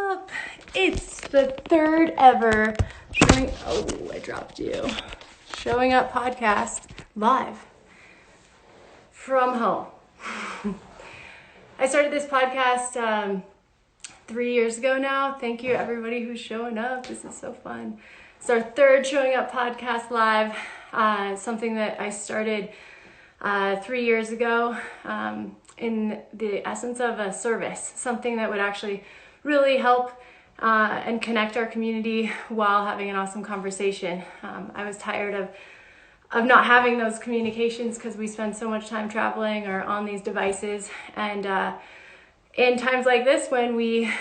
up? It's the third ever Showing Up podcast live from home. I started this podcast 3 years ago now. Thank you everybody who's showing up. This is so fun. It's our third Showing Up podcast live. Something that I started 3 years ago in the essence of a service, something that would actually really help and connect our community while having an awesome conversation. I was tired of not having those communications because we spend so much time traveling or on these devices. And in times like this, when we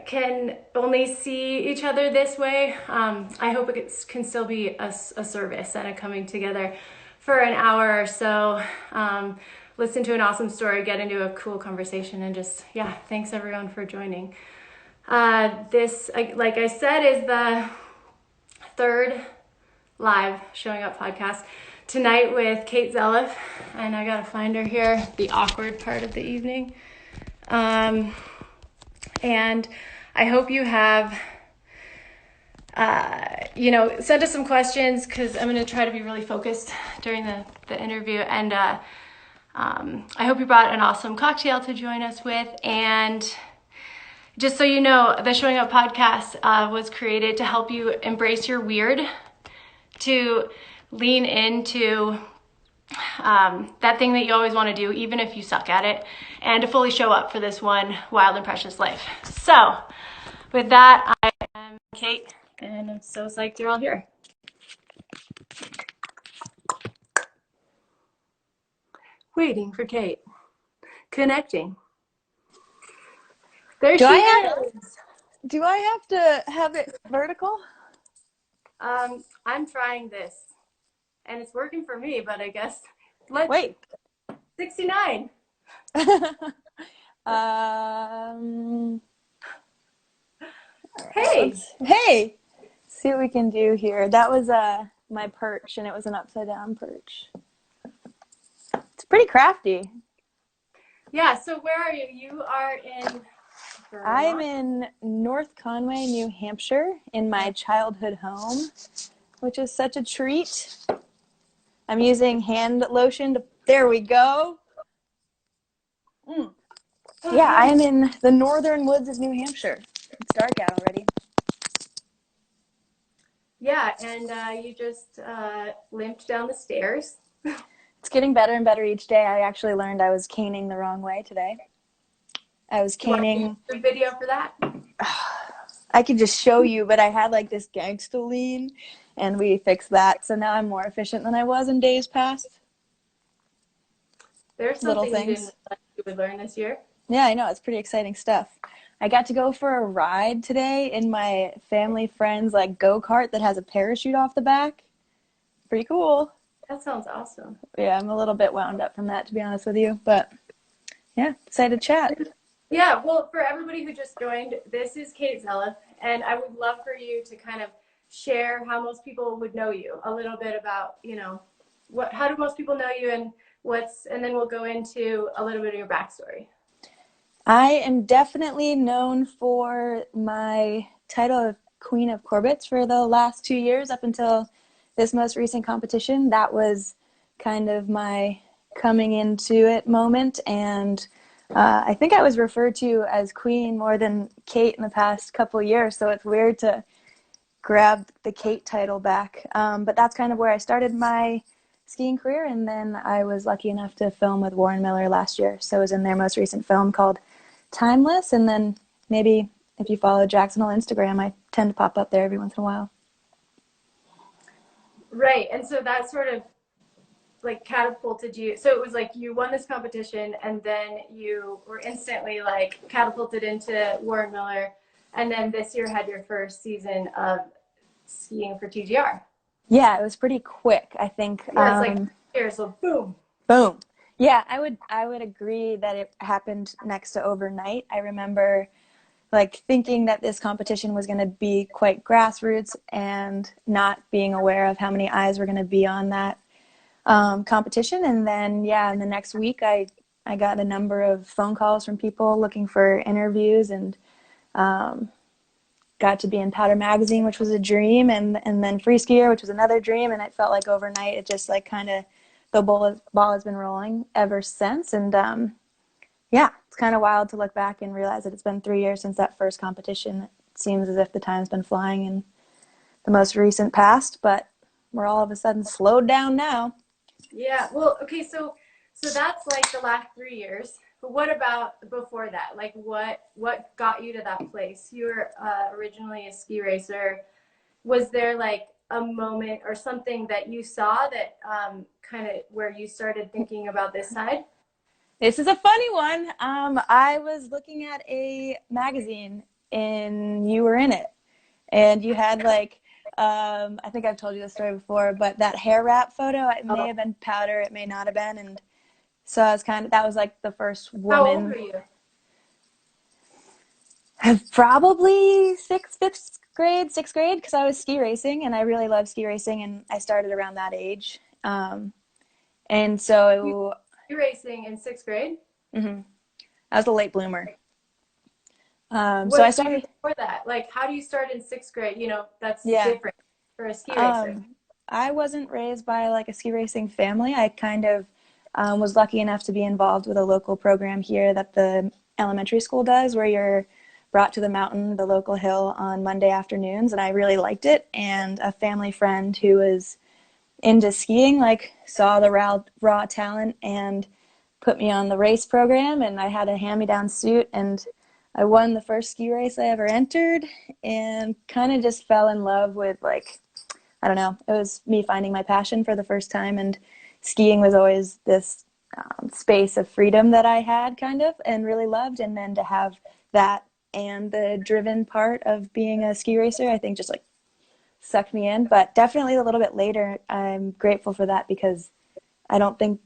can only see each other this way, I hope it can still be a service and a coming together for an hour or so, listen to an awesome story, get into a cool conversation, and just, thanks everyone for joining. This, like I said, is the third live Showing Up podcast. Tonight with Caite Zeliff, and I gotta find her here, the awkward part of the evening. And I hope you have send us some questions, because I'm going to try to be really focused during the interview. And I hope you brought an awesome cocktail to join us with. And just so you know, the Showing Up podcast was created to help you embrace your weird, to lean into that thing that you always want to do, even if you suck at it, and to fully show up for this one wild and precious life. So with that, I am Caite, and I'm so psyched you're all here. Waiting for Caite. Connecting. There she is. Do I have to have it vertical? I'm trying this, and it's working for me, but I guess Wait. 69. Hey. Hey. See what we can do here. That was my perch, and it was an upside down perch. It's pretty crafty. Yeah, so where are you? You are in Vermont? I'm in North Conway, New Hampshire, in my childhood home, which is such a treat. I'm using hand lotion to, there we go. Yeah, I am in the northern woods of New Hampshire. It's dark out already. Yeah, and you just limped down the stairs. It's getting better and better each day. I actually learned I was caning the wrong way today. I was caning. The video for that? I could just show you, but I had like this gangsta lean, and we fixed that. So now I'm more efficient than I was in days past. There's something you would learn this year. Yeah, I know. It's pretty exciting stuff. I got to go for a ride today in my family friend's like go-kart that has a parachute off the back. Pretty cool. That sounds awesome. Yeah, I'm a little bit wound up from that, to be honest with you. But yeah, excited to chat. Yeah, well, for everybody who just joined, this is Caite Zeliff, and I would love for you to kind of share how most people would know you, a little bit about, how do most people know you, and then we'll go into a little bit of your backstory. I am definitely known for my title of Queen of Corbets for the last 2 years up until this most recent competition. That was kind of my coming into it moment, and I think I was referred to as Queen more than Caite in the past couple of years, so it's weird to grab the Caite title back. But that's kind of where I started my skiing career, and then I was lucky enough to film with Warren Miller last year, so I was in their most recent film called Timeless, and then maybe if you follow Jackson Hole Instagram, I tend to pop up there every once in a while. Right, and so that sort of like catapulted you. So it was like you won this competition, and then you were instantly like catapulted into Warren Miller, and then this year had your first season of skiing for TGR. Yeah, it was pretty quick, I think. Yeah, it's like here, so boom. Boom. Yeah, I would agree that it happened next to overnight. I remember like thinking that this competition was going to be quite grassroots and not being aware of how many eyes were going to be on that competition. And then, in the next week, I I got a number of phone calls from people looking for interviews, and got to be in Powder Magazine, which was a dream, and then Free Skier, which was another dream. And it felt like overnight, it just like kind of the ball has been rolling ever since. And yeah, it's kind of wild to look back and realize that it's been 3 years since that first competition. It seems as if the time's been flying in the most recent past, but we're all of a sudden slowed down now. Yeah. Well, okay. So that's like the last 3 years. But what about before that? Like, what got you to that place? You were originally a ski racer. Was there like a moment or something that you saw that kind of where you started thinking about this side? This is a funny one. I was looking at a magazine and you were in it, and you had like, I think I've told you this story before, but that hair wrap photo, it may Oh. have been powder, it may not have been. And so I was that was like the first How old woman. were you? Probably fifth grade, sixth grade, because I was ski racing and I really love ski racing, and I started around that age. And so You racing in sixth grade? mhm, I was a late bloomer. So I What did you do started, before that? Like, how do you start in sixth grade? You know, that's yeah. different for a ski racer. I wasn't raised by like a ski racing family. I kind of was lucky enough to be involved with a local program here that the elementary school does, where you're brought to the mountain, the local hill, on Monday afternoons, and I really liked it. And a family friend who was into skiing like saw the raw talent and put me on the race program, and I had a hand-me-down suit, and I won the first ski race I ever entered, and kind of just fell in love with, like, I don't know, it was me finding my passion for the first time. And skiing was always this space of freedom that I had kind of and really loved. And then to have that and the driven part of being a ski racer, I think just like sucked me in. But definitely a little bit later, I'm grateful for that, because I don't think,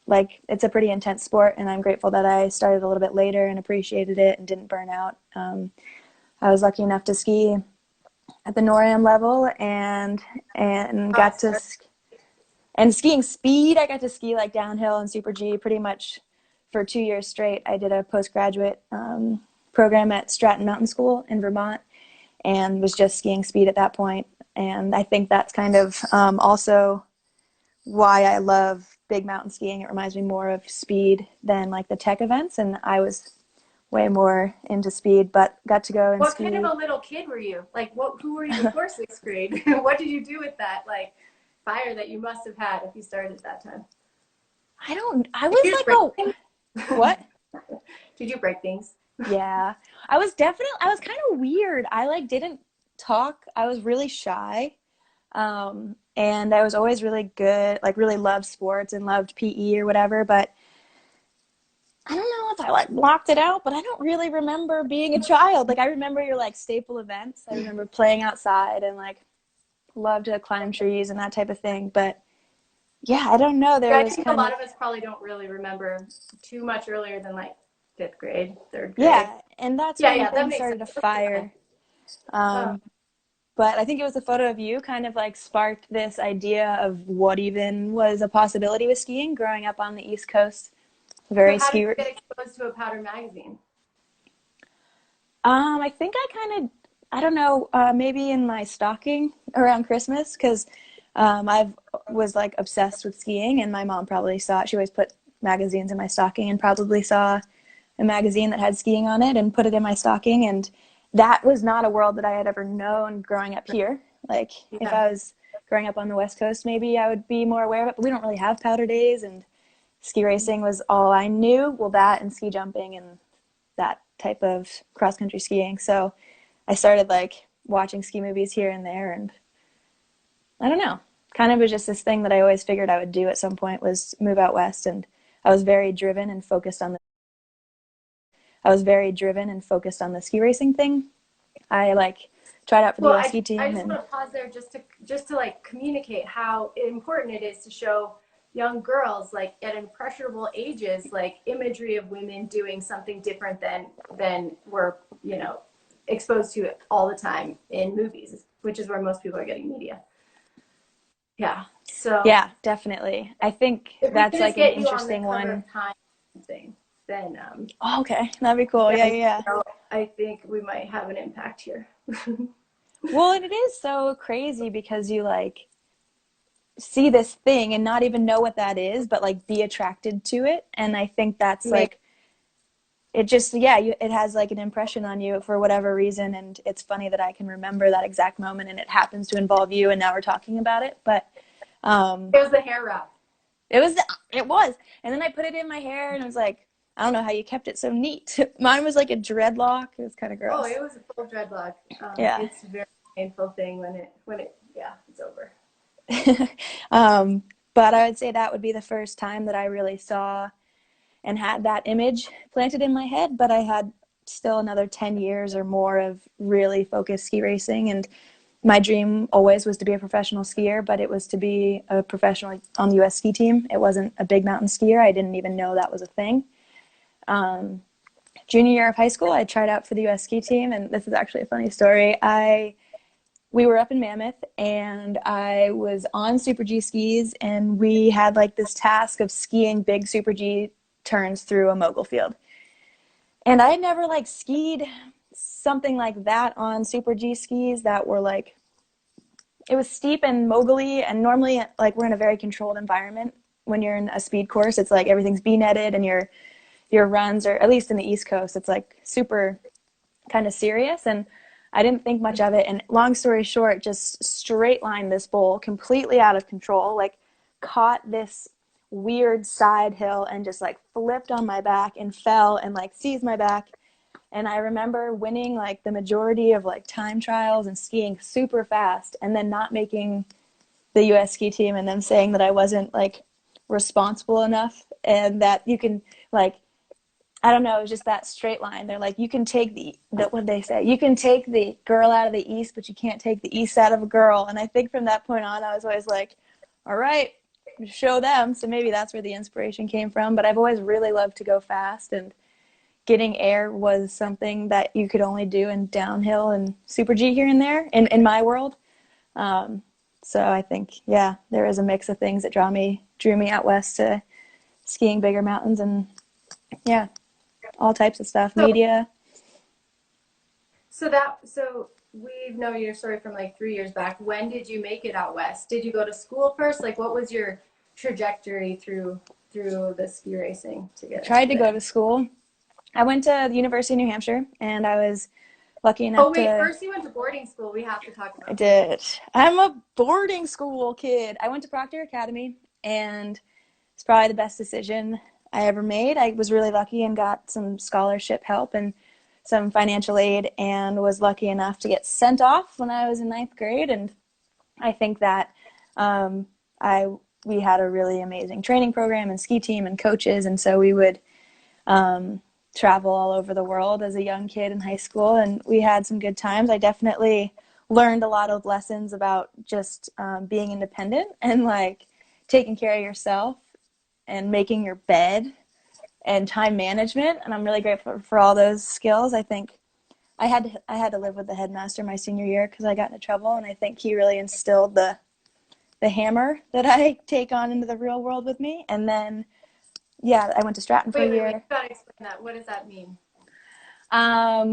like, it's a pretty intense sport, and I'm grateful that I started a little bit later and appreciated it and didn't burn out. I was lucky enough to ski at the NORAM level, and got to and skiing speed. I got to ski like downhill and super G pretty much for 2 years straight. I did a postgraduate program at Stratton Mountain School in Vermont, and was just skiing speed at that point. And I think that's kind of also why I love big mountain skiing. It reminds me more of speed than like the tech events, and I was way more into speed, but got to go and What kind of ski. a little kid were you? Like, who were you before sixth grade? What did you do with that, like, fire that you must have had if you started at that time? I Did was you just like, break oh, things? what? Did you break things? Yeah. I was kind of weird. I like didn't talk. I was really shy. And I was always really good, like really loved sports and loved PE or whatever, but I don't know if I like blocked it out, but I don't really remember being a child. Like I remember your like staple events. I remember playing outside and like loved to climb trees and that type of thing. But yeah, I don't know. Yeah, There I was think a kind of, lot of us probably don't really remember too much earlier than like fifth grade, third grade. yeah, and that's Yeah, when yeah, that things makes started sense. to Okay, fine. fire. Um, but I think it was a photo of you kind of like sparked this idea of what even was a possibility with skiing growing up on the East Coast. So Very how did ski. you get exposed to a powder magazine? I think I kind of, I don't know, maybe in my stocking around Christmas, because I was like obsessed with skiing, and my mom probably saw it. She always put magazines in my stocking, and probably saw a magazine that had skiing on it and put it in my stocking. And that was not a world that I had ever known growing up here. Like if Yeah. I was growing up on the West Coast, maybe I would be more aware of it, but we don't really have powder days, and ski racing was all I knew. Well, that and ski jumping and that type of cross country skiing. So I started like watching ski movies here and there, and I don't know, kind of was just this thing that I always figured I would do at some point, was move out west. And I was very driven and focused on the ski racing thing. I like tried out for the Well, US I ski I team, just and want to pause there just to like communicate how important it is to show young girls like at impressionable ages like imagery of women doing something different than we're exposed to all the time in movies, which is where most people are getting media. Yeah. So yeah, definitely. I think if we that's could just like an get you on the interesting cover one. of Time something, then Oh, okay. That'd be cool. Yeah, then, yeah. I think we might have an impact here. Well, and it is so crazy because you like see this thing and not even know what that is, but like be attracted to it. And I think that's Maybe. like, it just, yeah, it has like an impression on you for whatever reason. And it's funny that I can remember that exact moment and it happens to involve you and now we're talking about it. But It was the hair wrap. it was, it was. And then I put it in my hair and I was like, I don't know how you kept it so neat. Mine was like a dreadlock. It was kind of Oh, gross. it was a full dreadlock. Yeah. It's a very painful thing when it yeah, it's over. um, but I would say that would be the first time that I really saw and had that image planted in my head. But I had still another 10 years or more of really focused ski racing. And my dream always was to be a professional skier, but it was to be a professional on the US ski team. It wasn't a big mountain skier. I didn't even know that was a thing. Junior year of high school, I tried out for the US ski team. And this is actually a funny story. We were up in Mammoth and I was on Super G skis and we had like this task of skiing big Super G turns through a mogul field. And I had never like skied something like that on Super G skis that were like, it was steep and mogully, and normally like we're in a very controlled environment. When you're in a speed course, it's like everything's B-netted and your runs, or at least in the East Coast, it's like super kind of serious. And I didn't think much of it. And long story short, just straight lined this bowl completely out of control, like caught this weird side hill and just like flipped on my back and fell and like seized my back. And I remember winning like the majority of like time trials and skiing super fast and then not making the US ski team and them saying that I wasn't like responsible enough and that you can like, I don't know, it was just that straight line. They're like, you can take what they say? You can take the girl out of the East, but you can't take the East out of a girl. And I think from that point on, I was always like, all right, show them. So maybe that's where the inspiration came from. But I've always really loved to go fast, and getting air was something that you could only do in downhill and Super G here and there in my world. So I think, yeah, there is a mix of things that drew me out west to skiing bigger mountains and, yeah, all types of stuff, So media. so we've known your story from like 3 years back. When did you make it out west? Did you go to school first? Like, what was your trajectory through the ski racing to I get tried to to go there? to school. I went to the University of New Hampshire, and I was lucky Oh enough wait, to. first you went to boarding school. We have to talk I about this. did. I'm a boarding school kid. I went to Proctor Academy, and it's probably the best decision I ever made. I was really lucky and got some scholarship help and some financial aid, and was lucky enough to get sent off when I was in ninth grade. And I think that I we had a really amazing training program and ski team and coaches, and so we would travel all over the world as a young kid in high school, and we had some good times. I definitely learned a lot of lessons about just being independent and like taking care of yourself and making your bed and time management. And I'm really grateful for all those skills. I think I had to live with the headmaster my senior year because I got into trouble, and I think he really instilled the hammer that I take on into the real world with me. And then, yeah, I went to Stratton for a Wait. You year. gotta explain that. What does that mean?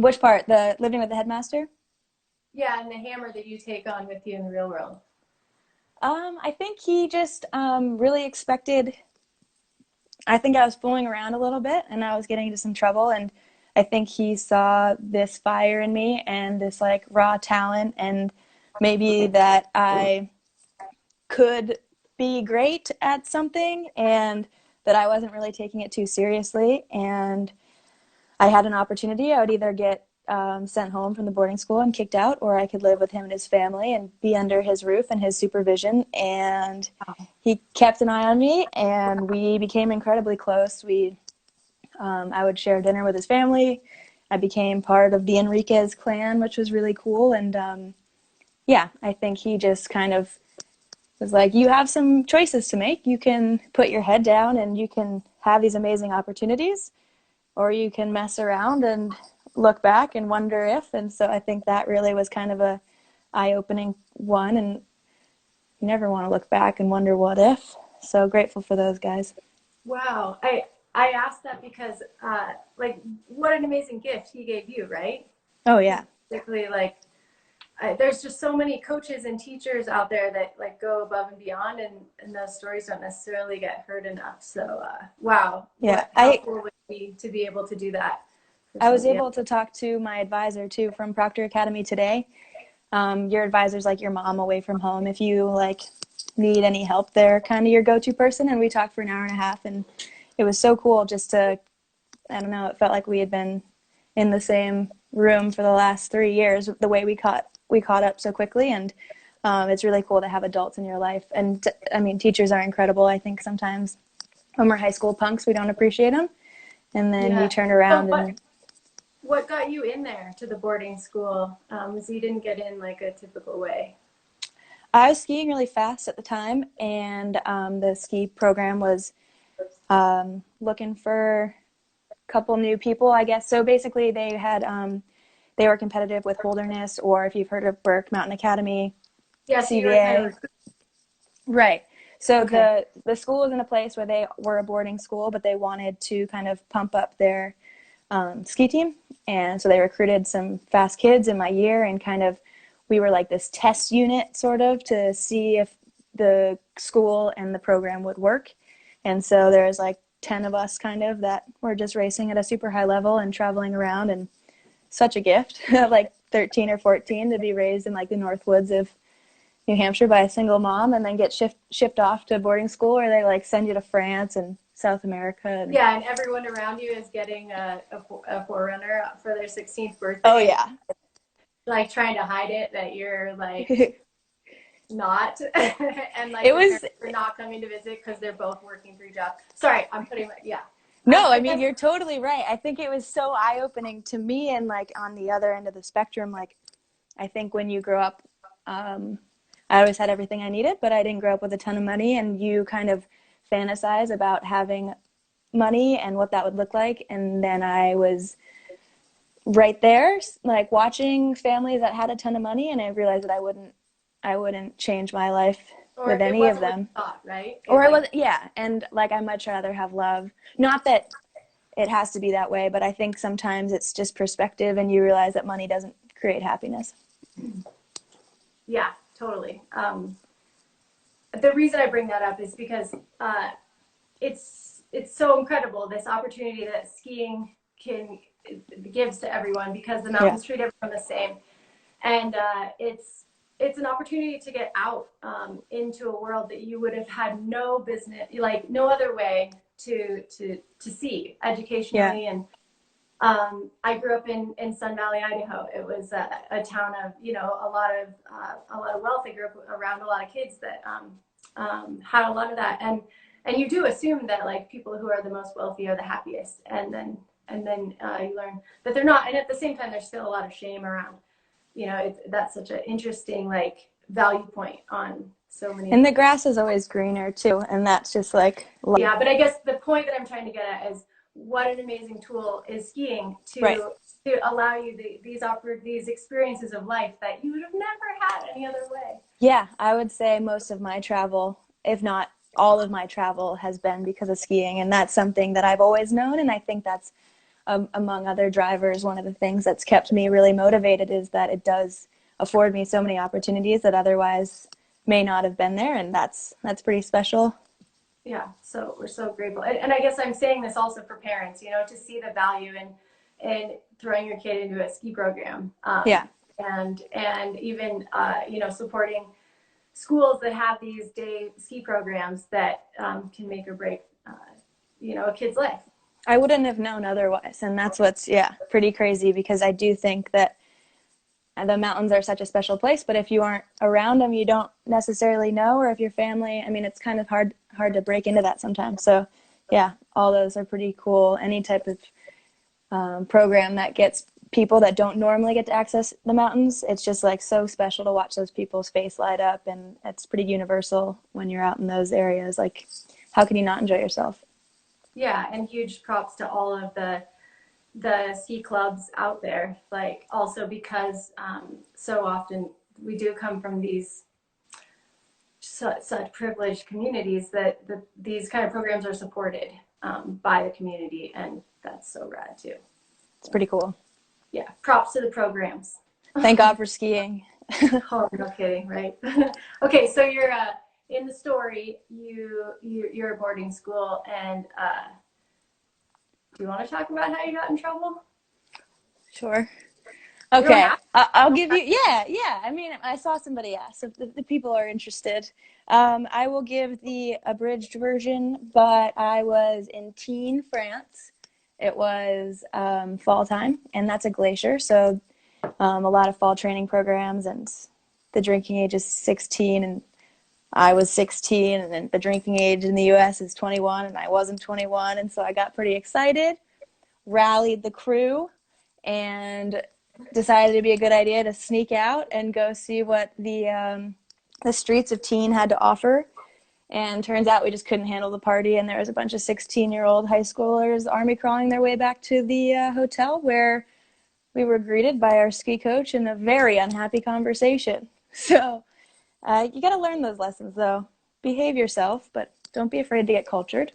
Which part? The living with the headmaster? Yeah, and the hammer that you take on with you in the real world. I think he just really expected. I think I was fooling around a little bit and I was getting into some trouble. And I think he saw this fire in me and this like raw talent, and maybe that I could be great at something and that I wasn't really taking it too seriously. And I had an opportunity. I would either get sent home from the boarding school and kicked out, or I could live with him and his family and be under his roof and his supervision. And he kept an eye on me, and we became incredibly close. I would share dinner with his family. I became part of the Enriquez clan, which was really cool. And yeah, I think he just kind of was like, you have some choices to make. You can put your head down and you can have these amazing opportunities, or you can mess around and look back and wonder if. And so I think that really was kind of a eye-opening one, and you never want to look back and wonder what if. So grateful for those guys. Wow. I asked that because, like, what an amazing gift he gave you, right? Oh yeah. Basically, like, there's just so many coaches and teachers out there that like go above and beyond, and those stories don't necessarily get heard enough. So, wow, Yeah. how cool would it be to be able to do that? I was able to talk to my advisor too from Proctor Academy today. Your advisor's like your mom away from home. If you like need any help, they're kind of your go-to person. And we talked for an hour and a half, and it was so cool just to, I don't know, it felt like we had been in the same room for the last 3 years, the way we caught up so quickly. And it's really cool to have adults in your life. And I mean, teachers are incredible. I think sometimes when we're high school punks, we don't appreciate them. And then you turn around and... What got you in there to the boarding school? So you didn't get in like a typical way. I was skiing really fast at the time, and the ski program was looking for a couple new people, I guess. So basically they had they were competitive with Holderness, or if you've heard of Burke Mountain Academy, yes, CVA. Right. So okay. the school was in a place where they were a boarding school, but they wanted to kind of pump up their ski team. And so they recruited some fast kids in my year, and kind of we were like this test unit sort of to see if the school and the program would work. And so there's like 10 of us kind of that were just racing at a super high level and traveling around, and such a gift like 13 or 14 to be raised in like the North Woods of New Hampshire by a single mom, and then get shipped off to boarding school where they like send you to France and South America. And everyone around you is getting a forerunner for their 16th birthday. Oh yeah. Like trying to hide it that you're like not, and like we're not coming to visit because they're both working 3 jobs. Sorry, I'm putting No, I mean, you're totally right. I think it was so eye-opening to me, and like on the other end of the spectrum, like I think when you grow up, I always had everything I needed, but I didn't grow up with a ton of money, and you kind of fantasize about having money and what that would look like. And then I was right there, like watching families that had a ton of money, and I realized that I wouldn't change my life with any of them. Thought, right? Or it was, yeah. And like, I'd much rather have love. Not that it has to be that way, but I think sometimes it's just perspective, and you realize that money doesn't create happiness. Yeah, totally. The reason I bring that up is because it's so incredible, this opportunity that skiing gives to everyone, because the mountains treat everyone the same, and it's an opportunity to get out into a world that you would have had no business, like no other way to see educationally. And I grew up in Sun Valley, Idaho. It was a town of a lot of wealth. I grew up around a lot of kids that had a lot of that, and you do assume that like people who are the most wealthy are the happiest, and then you learn that they're not. And at the same time, there's still a lot of shame around. That's such an interesting like value point on so many. And the grass is always greener too, and that's just like yeah. But I guess the point that I'm trying to get at is what an amazing tool is skiing to allow you these experiences of life that you would have never had any other way. Yeah, I would say most of my travel, if not all of my travel, has been because of skiing, and that's something that I've always known. And I think that's among other drivers, one of the things that's kept me really motivated is that it does afford me so many opportunities that otherwise may not have been there, and that's pretty special. Yeah, so we're so grateful, and I guess I'm saying this also for parents, to see the value in throwing your kid into a ski program, and even supporting schools that have these day ski programs that can make or break a kid's life. I wouldn't have known otherwise, and that's what's pretty crazy, because I do think that the mountains are such a special place, but if you aren't around them, you don't necessarily know, or if your family, I mean, it's kind of hard to break into that sometimes. So yeah, all those are pretty cool. Any type of program that gets people that don't normally get to access the mountains, it's just like so special to watch those people's face light up, and it's pretty universal when you're out in those areas. Like, how can you not enjoy yourself? Yeah, and huge props to all of the ski clubs out there, like also because so often we do come from these such privileged communities that these kind of programs are supported. by the community, and that's so rad too. It's pretty cool. Yeah, props to the programs. Thank God for skiing. Oh, no kidding, right? Okay, so you're in the story. You're a boarding school, and do you want to talk about how you got in trouble? Sure. You don't Okay, have I'll to. give you, yeah. I mean, I saw somebody ask if the people are interested. I will give the abridged version, but I was in Teen, France. It was fall time, and that's a glacier, so a lot of fall training programs, and the drinking age is 16, and I was 16, and then the drinking age in the US is 21, and I wasn't 21, and so I got pretty excited, rallied the crew, and decided it'd be a good idea to sneak out and go see what the streets of Teen had to offer. And turns out we just couldn't handle the party, and there was a bunch of 16-year-old high schoolers army crawling their way back to the hotel, where we were greeted by our ski coach in a very unhappy conversation. So you got to learn those lessons, though. Behave yourself, but don't be afraid to get cultured.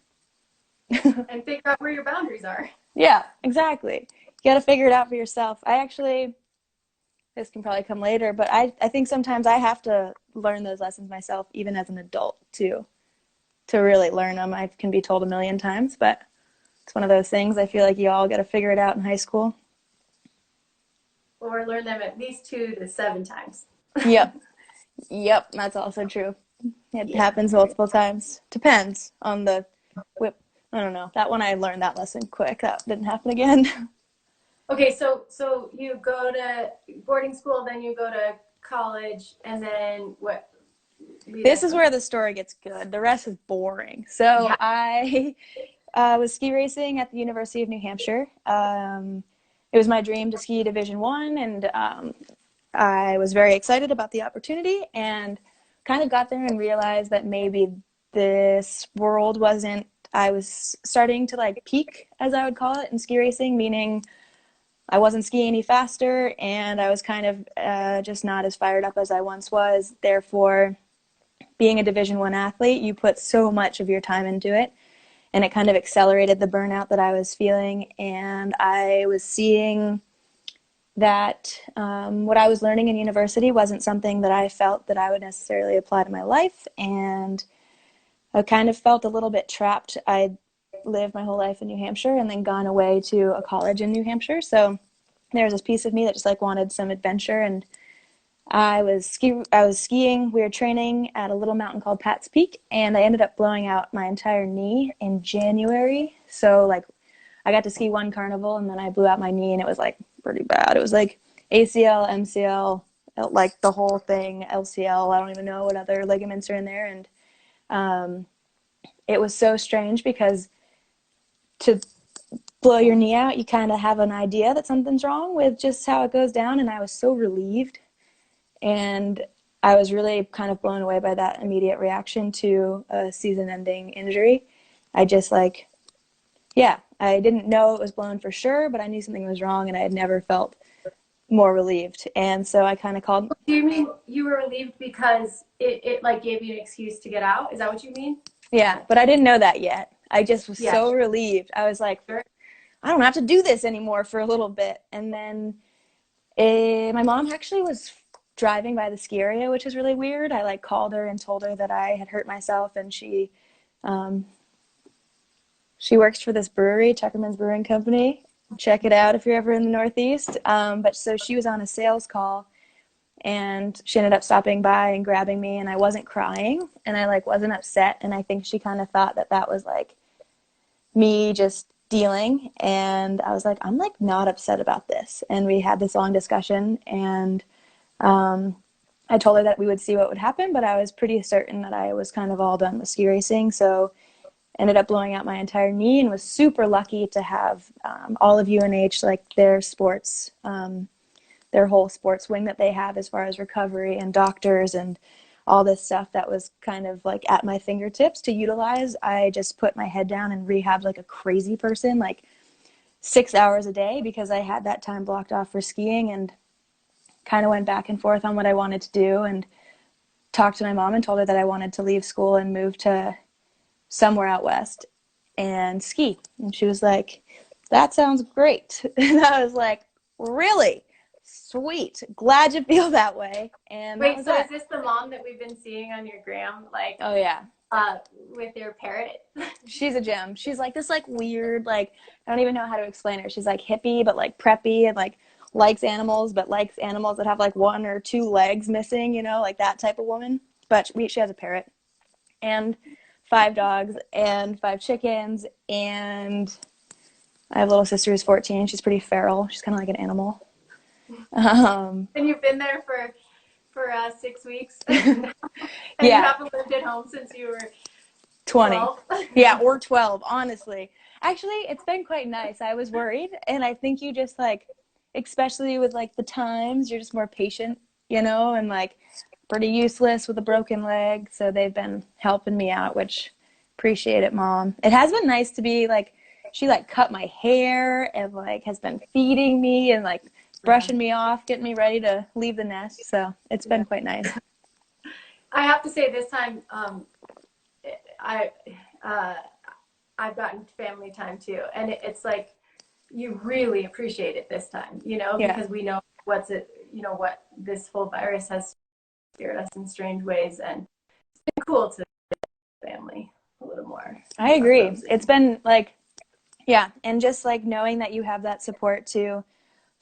And figure out where your boundaries are. Yeah, exactly. You got to figure it out for yourself. This can probably come later, but I think sometimes I have to learn those lessons myself, even as an adult, to really learn them. I can be told a million times, but it's one of those things I feel like you all got to figure it out in high school. Or learn them at least 2 to 7 times. Yep. Yep, that's also true. It happens multiple times. Depends on the whip. I don't know. That one I learned that lesson quick. That didn't happen again. Okay, so you go to boarding school, then you go to college, and then what? This is where the story gets good. The rest is boring. So Yeah. I was ski racing at the University of New Hampshire. It was my dream to ski Division One, and I was very excited about the opportunity, and kind of got there and realized that maybe this world wasn't. I was starting to like peak, as I would call it, in ski racing, meaning I wasn't skiing any faster, and I was kind of just not as fired up as I once was. Therefore, being a Division One athlete, you put so much of your time into it, and it kind of accelerated the burnout that I was feeling. And I was seeing that what I was learning in university wasn't something that I felt that I would necessarily apply to my life, and I kind of felt a little bit trapped. I'd lived my whole life in New Hampshire and then gone away to a college in New Hampshire, so there was this piece of me that just like wanted some adventure. And I was skiing. We were training at a little mountain called Pat's Peak, and I ended up blowing out my entire knee in January. So like I got to ski one carnival, and then I blew out my knee, and it was like pretty bad. It was like ACL, MCL, like the whole thing, LCL. I don't even know what other ligaments are in there. And it was so strange because to blow your knee out, you kind of have an idea that something's wrong with just how it goes down. And I was so relieved. And I was really kind of blown away by that immediate reaction to a season-ending injury. I just like, yeah, I didn't know it was blown for sure, but I knew something was wrong, and I had never felt more relieved. And so I kind of called. Do you mean you were relieved because it like gave you an excuse to get out? Is that what you mean? Yeah, but I didn't know that yet. I just was Yeah. so relieved. I was like, Sure. I don't have to do this anymore for a little bit. And then my mom actually was driving by the ski area, which is really weird. I like called her and told her that I had hurt myself, and she works for this brewery, Tuckerman's Brewing Company. Check it out if you're ever in the Northeast. But so she was on a sales call, and she ended up stopping by and grabbing me, and I wasn't crying, and I like wasn't upset. And I think she kind of thought that that was like me just dealing. And I was like, I'm like not upset about this. And we had this long discussion, and I told her that we would see what would happen, but I was pretty certain that I was kind of all done with ski racing. So ended up blowing out my entire knee, and was super lucky to have all of UNH, like their sports, their whole sports wing that they have as far as recovery and doctors and all this stuff that was kind of like at my fingertips to utilize. I just put my head down and rehabbed like a crazy person, like 6 hours a day, because I had that time blocked off for skiing, and kind of went back and forth on what I wanted to do, and talked to my mom and told her that I wanted to leave school and move to somewhere out west. and ski. And she was like, that sounds great. And I was like, really? Sweet. Glad you feel that way. And that Wait, was so that. is this the mom that we've been seeing on your gram, like, Oh, yeah. with your parrot? She's a gem. She's like this like weird, like, I don't even know how to explain her. She's like hippie, but like preppy, and like likes animals, but likes animals that have like one or two legs missing, you know, like that type of woman. But she has a parrot and 5 dogs and 5 chickens, and I have a little sister who's 14. She's pretty feral. She's kind of like an animal. And you've been there for 6 weeks, and you Yeah, haven't lived at home since you were 20. 12. Yeah, or 12, honestly. Actually, it's been quite nice. I was worried, and I think you just like, especially with like the times, you're just more patient, you know, and like pretty useless with a broken leg. So they've been helping me out, which appreciate it, Mom. It has been nice to be like, she like cut my hair and like has been feeding me and like brushing me off, getting me ready to leave the nest. So it's been quite nice. I have to say this time, I uh, I've gotten family time too, and it's like you really appreciate it this time, Yeah. because we know what this whole virus has scared us in strange ways, and it's been cool to family a little more. I agree. It's been like, yeah, and just like knowing that you have that support to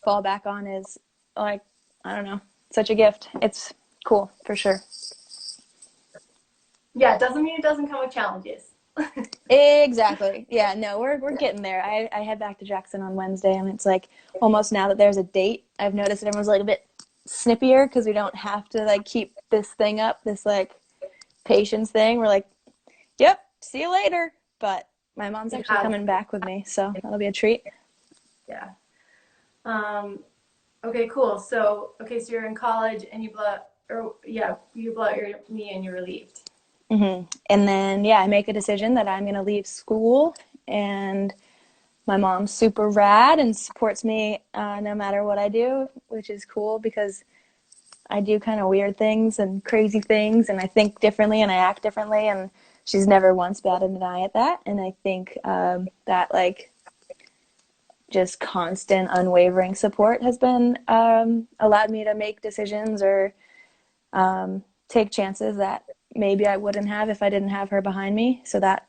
fall back on is like, I don't know, such a gift. It's cool for sure. Yeah, it doesn't mean it doesn't come with challenges. Exactly. Yeah, no, we're getting there. I head back to Jackson on Wednesday, and it's like almost now that there's a date, I've noticed that everyone's like a bit snippier because we don't have to like keep this thing up, this like patience thing. We're like, yep, see you later. But my mom's actually coming back with me, so that'll be a treat. Yeah. Okay, cool. So you're in college and you blow out your knee and you're relieved. Mm-hmm. And then, yeah, I make a decision that I'm going to leave school, and my mom's super rad and supports me no matter what I do, which is cool because I do kind of weird things and crazy things, and I think differently and I act differently, and she's never once batted an eye at that. And I think that like just constant, unwavering support has been allowed me to make decisions or take chances that maybe I wouldn't have if I didn't have her behind me. So that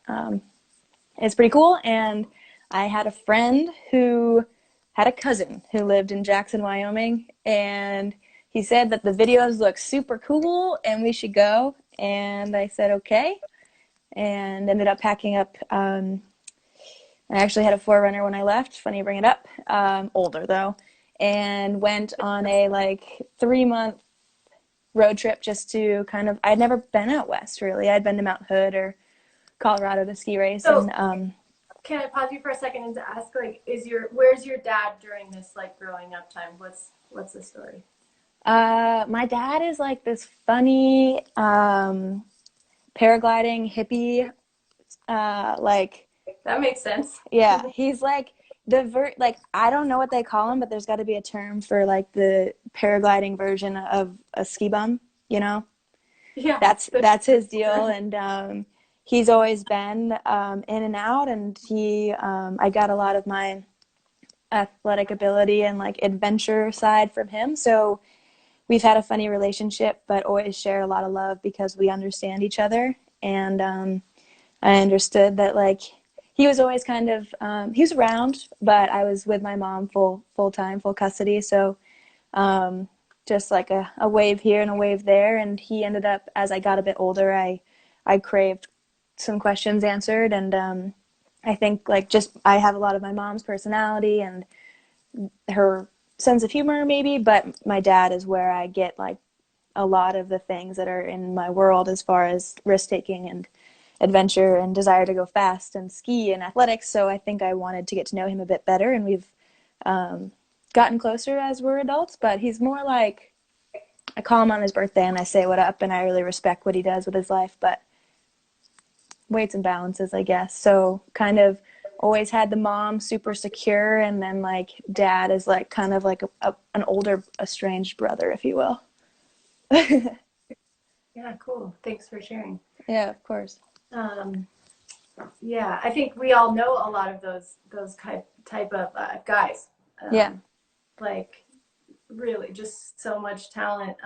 is pretty cool. And I had a friend who had a cousin who lived in Jackson, Wyoming, and he said that the videos look super cool and we should go. And I said, okay, and ended up packing up. I actually had a Forerunner when I left. Funny you bring it up. Older though, and went on a like 3-month road trip just to kind of. I'd never been out west really. I'd been to Mount Hood or Colorado to ski race, So and can I pause you for a second and to ask, like, where's your dad during this like growing up time? What's the story? my dad is like this funny paragliding hippie, like That makes sense. yeah, he's like like I don't know what they call him, but there's got to be a term for like the paragliding version of a ski bum, you know? Yeah. That's his deal, and he's always been in and out, and I got a lot of my athletic ability and like adventure side from him. So we've had a funny relationship, but always share a lot of love because we understand each other. And I understood that like he was always kind of he was around, but I was with my mom full time, full custody. So just like a wave here and a wave there. And he ended up, as I got a bit older, I craved some questions answered, and I think like just I have a lot of my mom's personality and her sense of humor maybe, but my dad is where I get like a lot of the things that are in my world as far as risk taking and adventure and desire to go fast and ski and athletics. So I think I wanted to get to know him a bit better, and we've gotten closer as we're adults. But he's more like, I call him on his birthday and I say what up, and I really respect what he does with his life, but weights and balances, I guess. So kind of always had the mom super secure, and then like dad is like kind of like an older estranged brother, if you will. Yeah, cool. Thanks for sharing. Yeah, of course. Yeah, I think we all know a lot of those type of guys. Yeah. Like really just so much talent,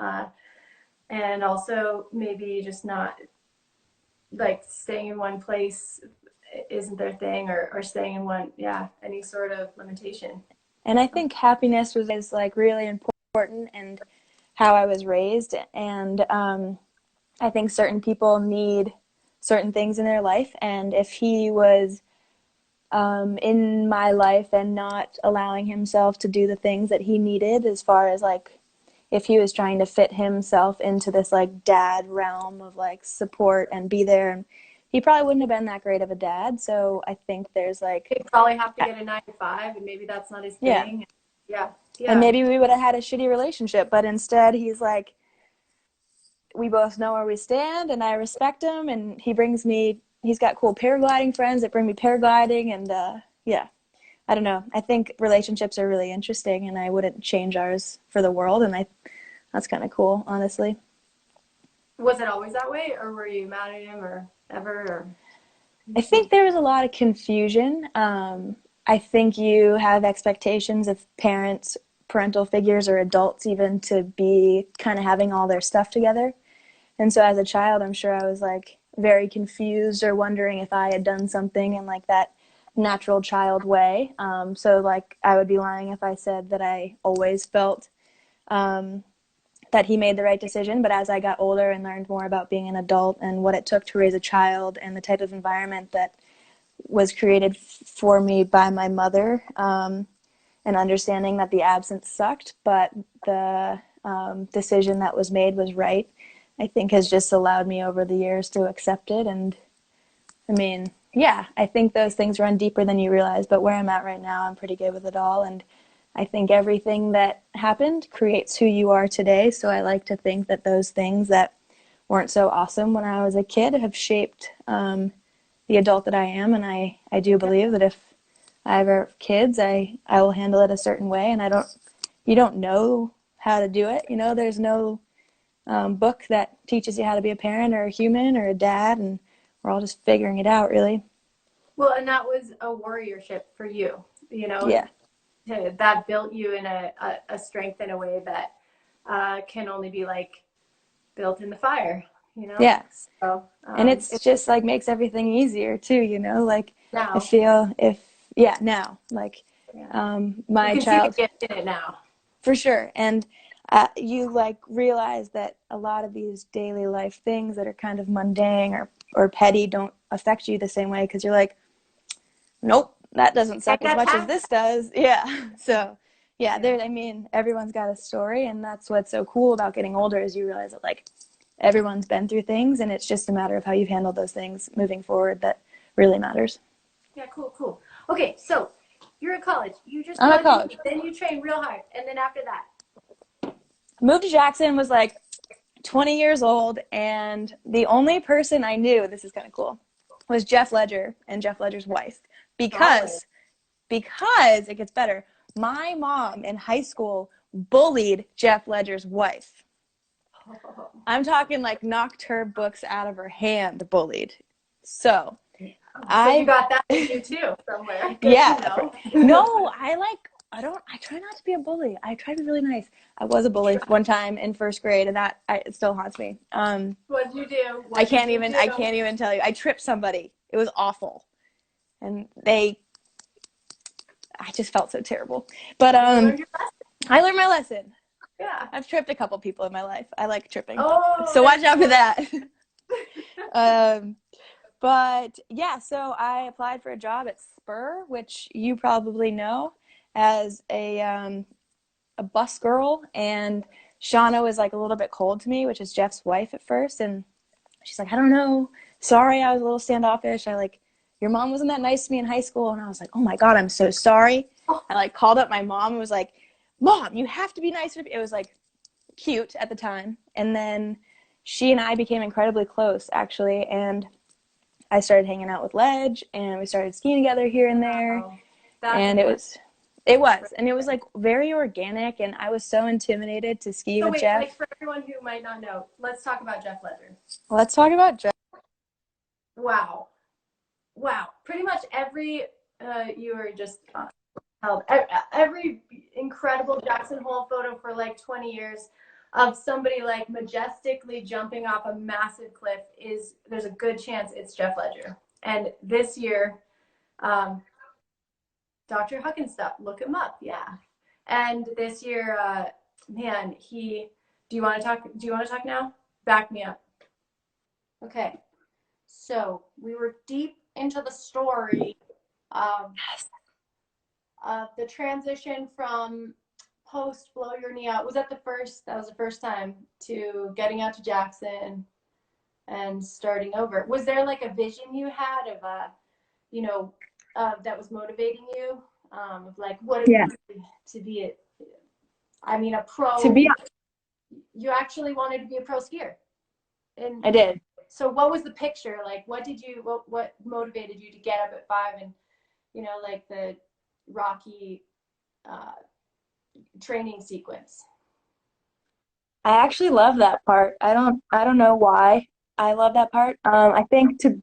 and also maybe just not like staying in one place isn't their thing, or staying in one, yeah, any sort of limitation. And I think happiness was is like really important and how I was raised. And I think certain people need certain things in their life. And if he was in my life and not allowing himself to do the things that he needed, as far as like if he was trying to fit himself into this like dad realm of like support and be there, and he probably wouldn't have been that great of a dad. So I think there's like, He'd probably have to get a 9 to 5, and maybe that's not his yeah, thing. Yeah, and yeah. maybe we would have had a shitty relationship, but instead he's like, we both know where we stand and I respect him, and he's got cool paragliding friends that bring me paragliding, and yeah, I don't know. I think relationships are really interesting, and I wouldn't change ours for the world, and that's kind of cool, honestly. Was it always that way, or were you mad at him or ever? Or I think there was a lot of confusion. I think you have expectations of parents, parental figures, or adults even to be kind of having all their stuff together. And so as a child, I'm sure I was like very confused or wondering if I had done something in like that natural child way. So like I would be lying if I said that I always felt um, that he made the right decision. But as I got older and learned more about being an adult and what it took to raise a child and the type of environment that was created for me by my mother, and understanding that the absence sucked, but the decision that was made was right, I think has just allowed me over the years to accept it. And I mean, yeah, I think those things run deeper than you realize, but where I'm at right now, I'm pretty good with it all. And I think everything that happened creates who you are today. So I like to think that those things that weren't so awesome when I was a kid have shaped the adult that I am. And I do believe that if I ever have kids, I will handle it a certain way. And you don't know how to do it. You know, there's no book that teaches you how to be a parent or a human or a dad. And we're all just figuring it out, really. well, and that was a warriorship for you, you know, Yeah. that built you in a strength in a way that can only be like built in the fire, you know? Yeah. So And it's it's just like makes everything easier too, you know, like I now, feel yeah, now, like yeah, you my can see the child, gift in it now. for sure. And you like realize that a lot of these daily life things that are kind of mundane or petty don't affect you the same way because you're like, nope, that doesn't And suck as that's much as half. this does. Yeah. So, yeah, Yeah. I mean, everyone's got a story, and that's what's so cool about getting older is you realize that like everyone's been through things, and it's just a matter of how you've handled those things moving forward that really matters. Yeah, cool, cool. Okay, so you're at college. You just I'm at graduated, college. then you train real hard, and then after that, Moved to Jackson, was like 20 years old, and the only person I knew, this is kind of cool, was Jeff Ledger and Jeff Ledger's wife. solid. Because it gets better. My mom in high school bullied Jeff Ledger's wife. I'm talking like knocked her books out of her hand, bullied. So So you I, got that in you too, somewhere. Good to yeah, know. no, I try not to be a bully. I try to be really nice. I was a bully one time in first grade, and it still haunts me. What'd you do? What did you do? I can't even tell you. I tripped somebody. It was awful, and I just felt so terrible. But And you learned your lesson. I learned my lesson. Yeah. I've tripped a couple people in my life. I like tripping, Oh, so watch there's out for more. that. um, but yeah, so I applied for a job at Spur, which you probably know, as a bus girl, and Shauna was like a little bit cold to me, which is Jeff's wife at first, and she's like, I don't know, sorry, I was a little standoffish. I like your mom wasn't that nice to me in high school, and I was like, oh my god, I'm so sorry. Oh, I like called up my mom and was like, Mom, you have to be nice to me. It was like cute at the time, and then she and I became incredibly close actually, and I started hanging out with Ledge, and we started skiing together here and there, wow. That's and important. and it was like very organic, and I was so intimidated to ski So with wait, Jeff. like for everyone who might not know, let's talk about Jeff Ledger. Let's talk about Jeff. Wow. wow, pretty much every you were just held every incredible Jackson Hole photo for like 20 years of somebody like majestically jumping off a massive cliff is there's a good chance it's Jeff Ledger. And this year, um, Dr. Huckenstuff, look him up, yeah. And this year, man, he. Do you want to talk? Do you want to talk now? Back me up. Okay. So we were deep into the story of the transition from post blow your knee out. Was that the first? That was the first time to getting out to Jackson and starting over. Was there like a vision you had of you know, that was motivating you? Of like what it Yeah. means to be a, I mean, a pro. To be You actually wanted to be a pro skier, and I did. so what was the picture like? What motivated you to get up at 5 and like the Rocky uh, training sequence? I actually love that part. I don't know why I love that part. I think to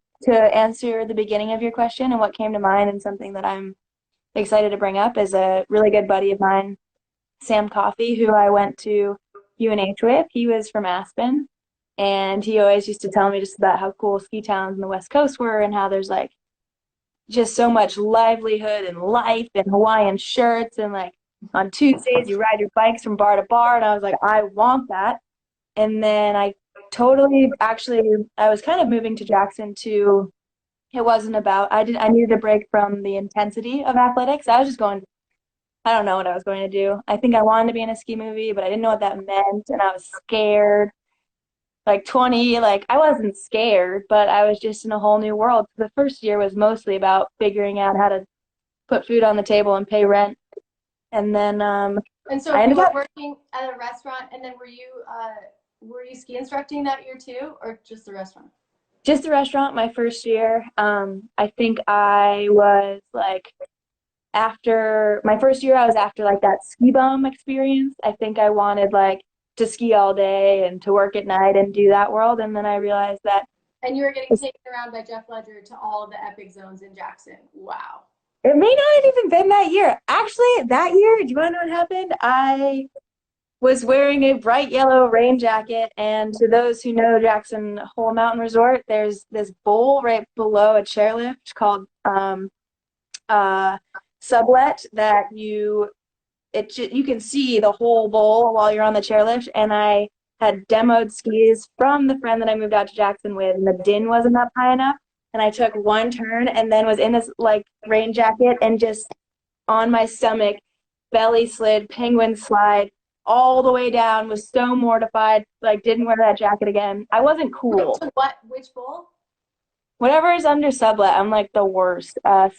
answer the beginning of your question and what came to mind and something that I'm excited to bring up is a really good buddy of mine, Sam Coffey, who I went to UNH with. He was from Aspen, and he always used to tell me just about how cool ski towns in the West Coast were and how there's like just so much livelihood and life and Hawaiian shirts and like on Tuesdays you ride your bikes from bar to bar, and I was like, I want that. And then I totally actually I was kind of moving to Jackson to it wasn't about I needed a break from the intensity of athletics. I was just going I don't know what I was going to do. I think I wanted to be in a ski movie, but I didn't know what that meant, and I was scared. Like 20, like I wasn't scared, but I was just in a whole new world. The first year was mostly about figuring out how to put food on the table and pay rent. And then And so I you ended were up working at a restaurant, and then were you ski instructing that year too, or just the restaurant? just the restaurant my first year. I think I was like after my first year, I was after like that ski bum experience. I think I wanted like to ski all day and to work at night and do that world. And then I realized that And you were getting taken around by Jeff Ledger to all of the epic zones in Jackson. Wow. it may not have even been that year. Actually, that year, do you want to know what happened? I was wearing a bright yellow rain jacket, and to those who know Jackson Hole Mountain Resort, there's this bowl right below a chairlift called uh, Sublet that you can see the whole bowl while you're on the chairlift. And I had demoed skis from the friend that I moved out to Jackson with, and the din wasn't up high enough. And I took one turn and then was in this like rain jacket and just on my stomach, belly slid, penguin slide all the way down, was so mortified, like didn't wear that jacket again. I wasn't cool. What? Which bowl? Whatever is under sublet, I'm like the worst. That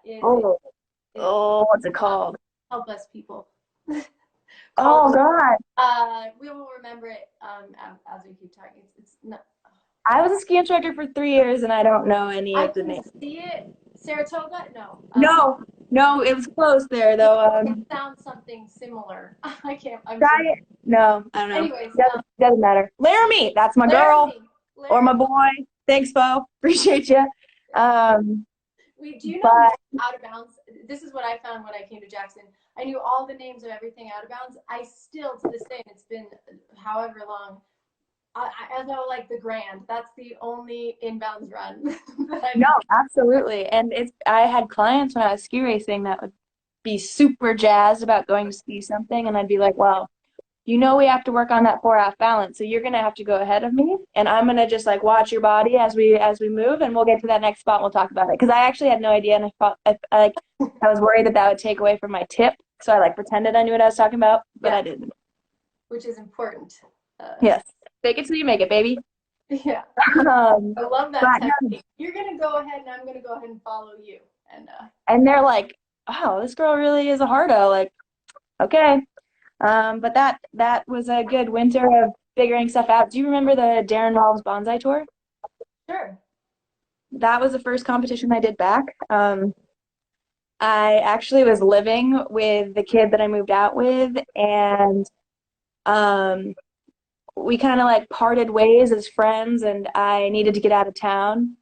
is. Oh, what's it called? Help us, people. Oh God. We will remember it as we keep talking. It's not. I was a ski instructor for 3 years and I don't know any I of the can names. see it. Saratoga? No. No, it was close there though. It sounds something similar. I can't. I'm Diet? No, I don't know. Anyways, Doesn't matter. Laramie, that's my girl or my boy. Thanks, Bo. Appreciate you. Do you know out of bounds? This is what I found when I came to Jackson. I knew all the names of everything out of bounds. I still, to this day, and it's been however long, I know like the Grand. That's the only inbounds run that I know. No, absolutely. And I had clients when I was ski racing that would be super jazzed about going to ski something, and I'd be like, well, we have to work on that 4 half balance, so you're gonna have to go ahead of me, and I'm gonna just like watch your body as we move, and we'll get to that next spot and we'll talk about it. Because I actually had no idea, and I was worried that would take away from my tip, so I like pretended I knew what I was talking about, but I didn't. Which is important. Yes, fake it till you make it, baby. Yeah. I love that technique. You're gonna go ahead, and I'm gonna go ahead and follow you, and they're like, "Wow, this girl really is a hardo." Like, okay. But that was a good winter of figuring stuff out. Do you remember the Darren Rolls Bonsai Tour? Sure. That was the first competition I did back. I actually was living with the kid that I moved out with, and we kind of like parted ways as friends, and I needed to get out of town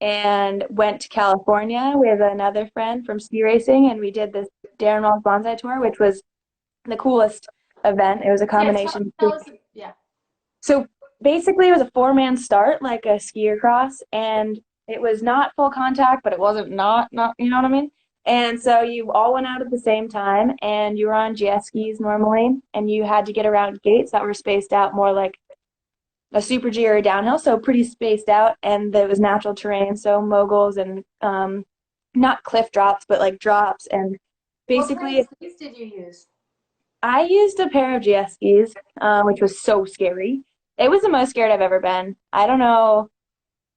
and went to California with another friend from ski racing, and we did this Darren Walls Bonsai Tour, which was the coolest event. It was a Yeah, combination. tell us. Yeah. So basically, it was a four-man start, like a skier cross, and it was not full contact, but it wasn't not, you know what I mean? And so you all went out at the same time, and you were on jet skis normally, and you had to get around gates that were spaced out more like a super G or a downhill, so pretty spaced out, and there was natural terrain, so moguls and not cliff drops, but like drops, and What kind of basically skis did you use? I used a pair of jet skis, which was so scary. It was the most scared I've ever been. I don't know.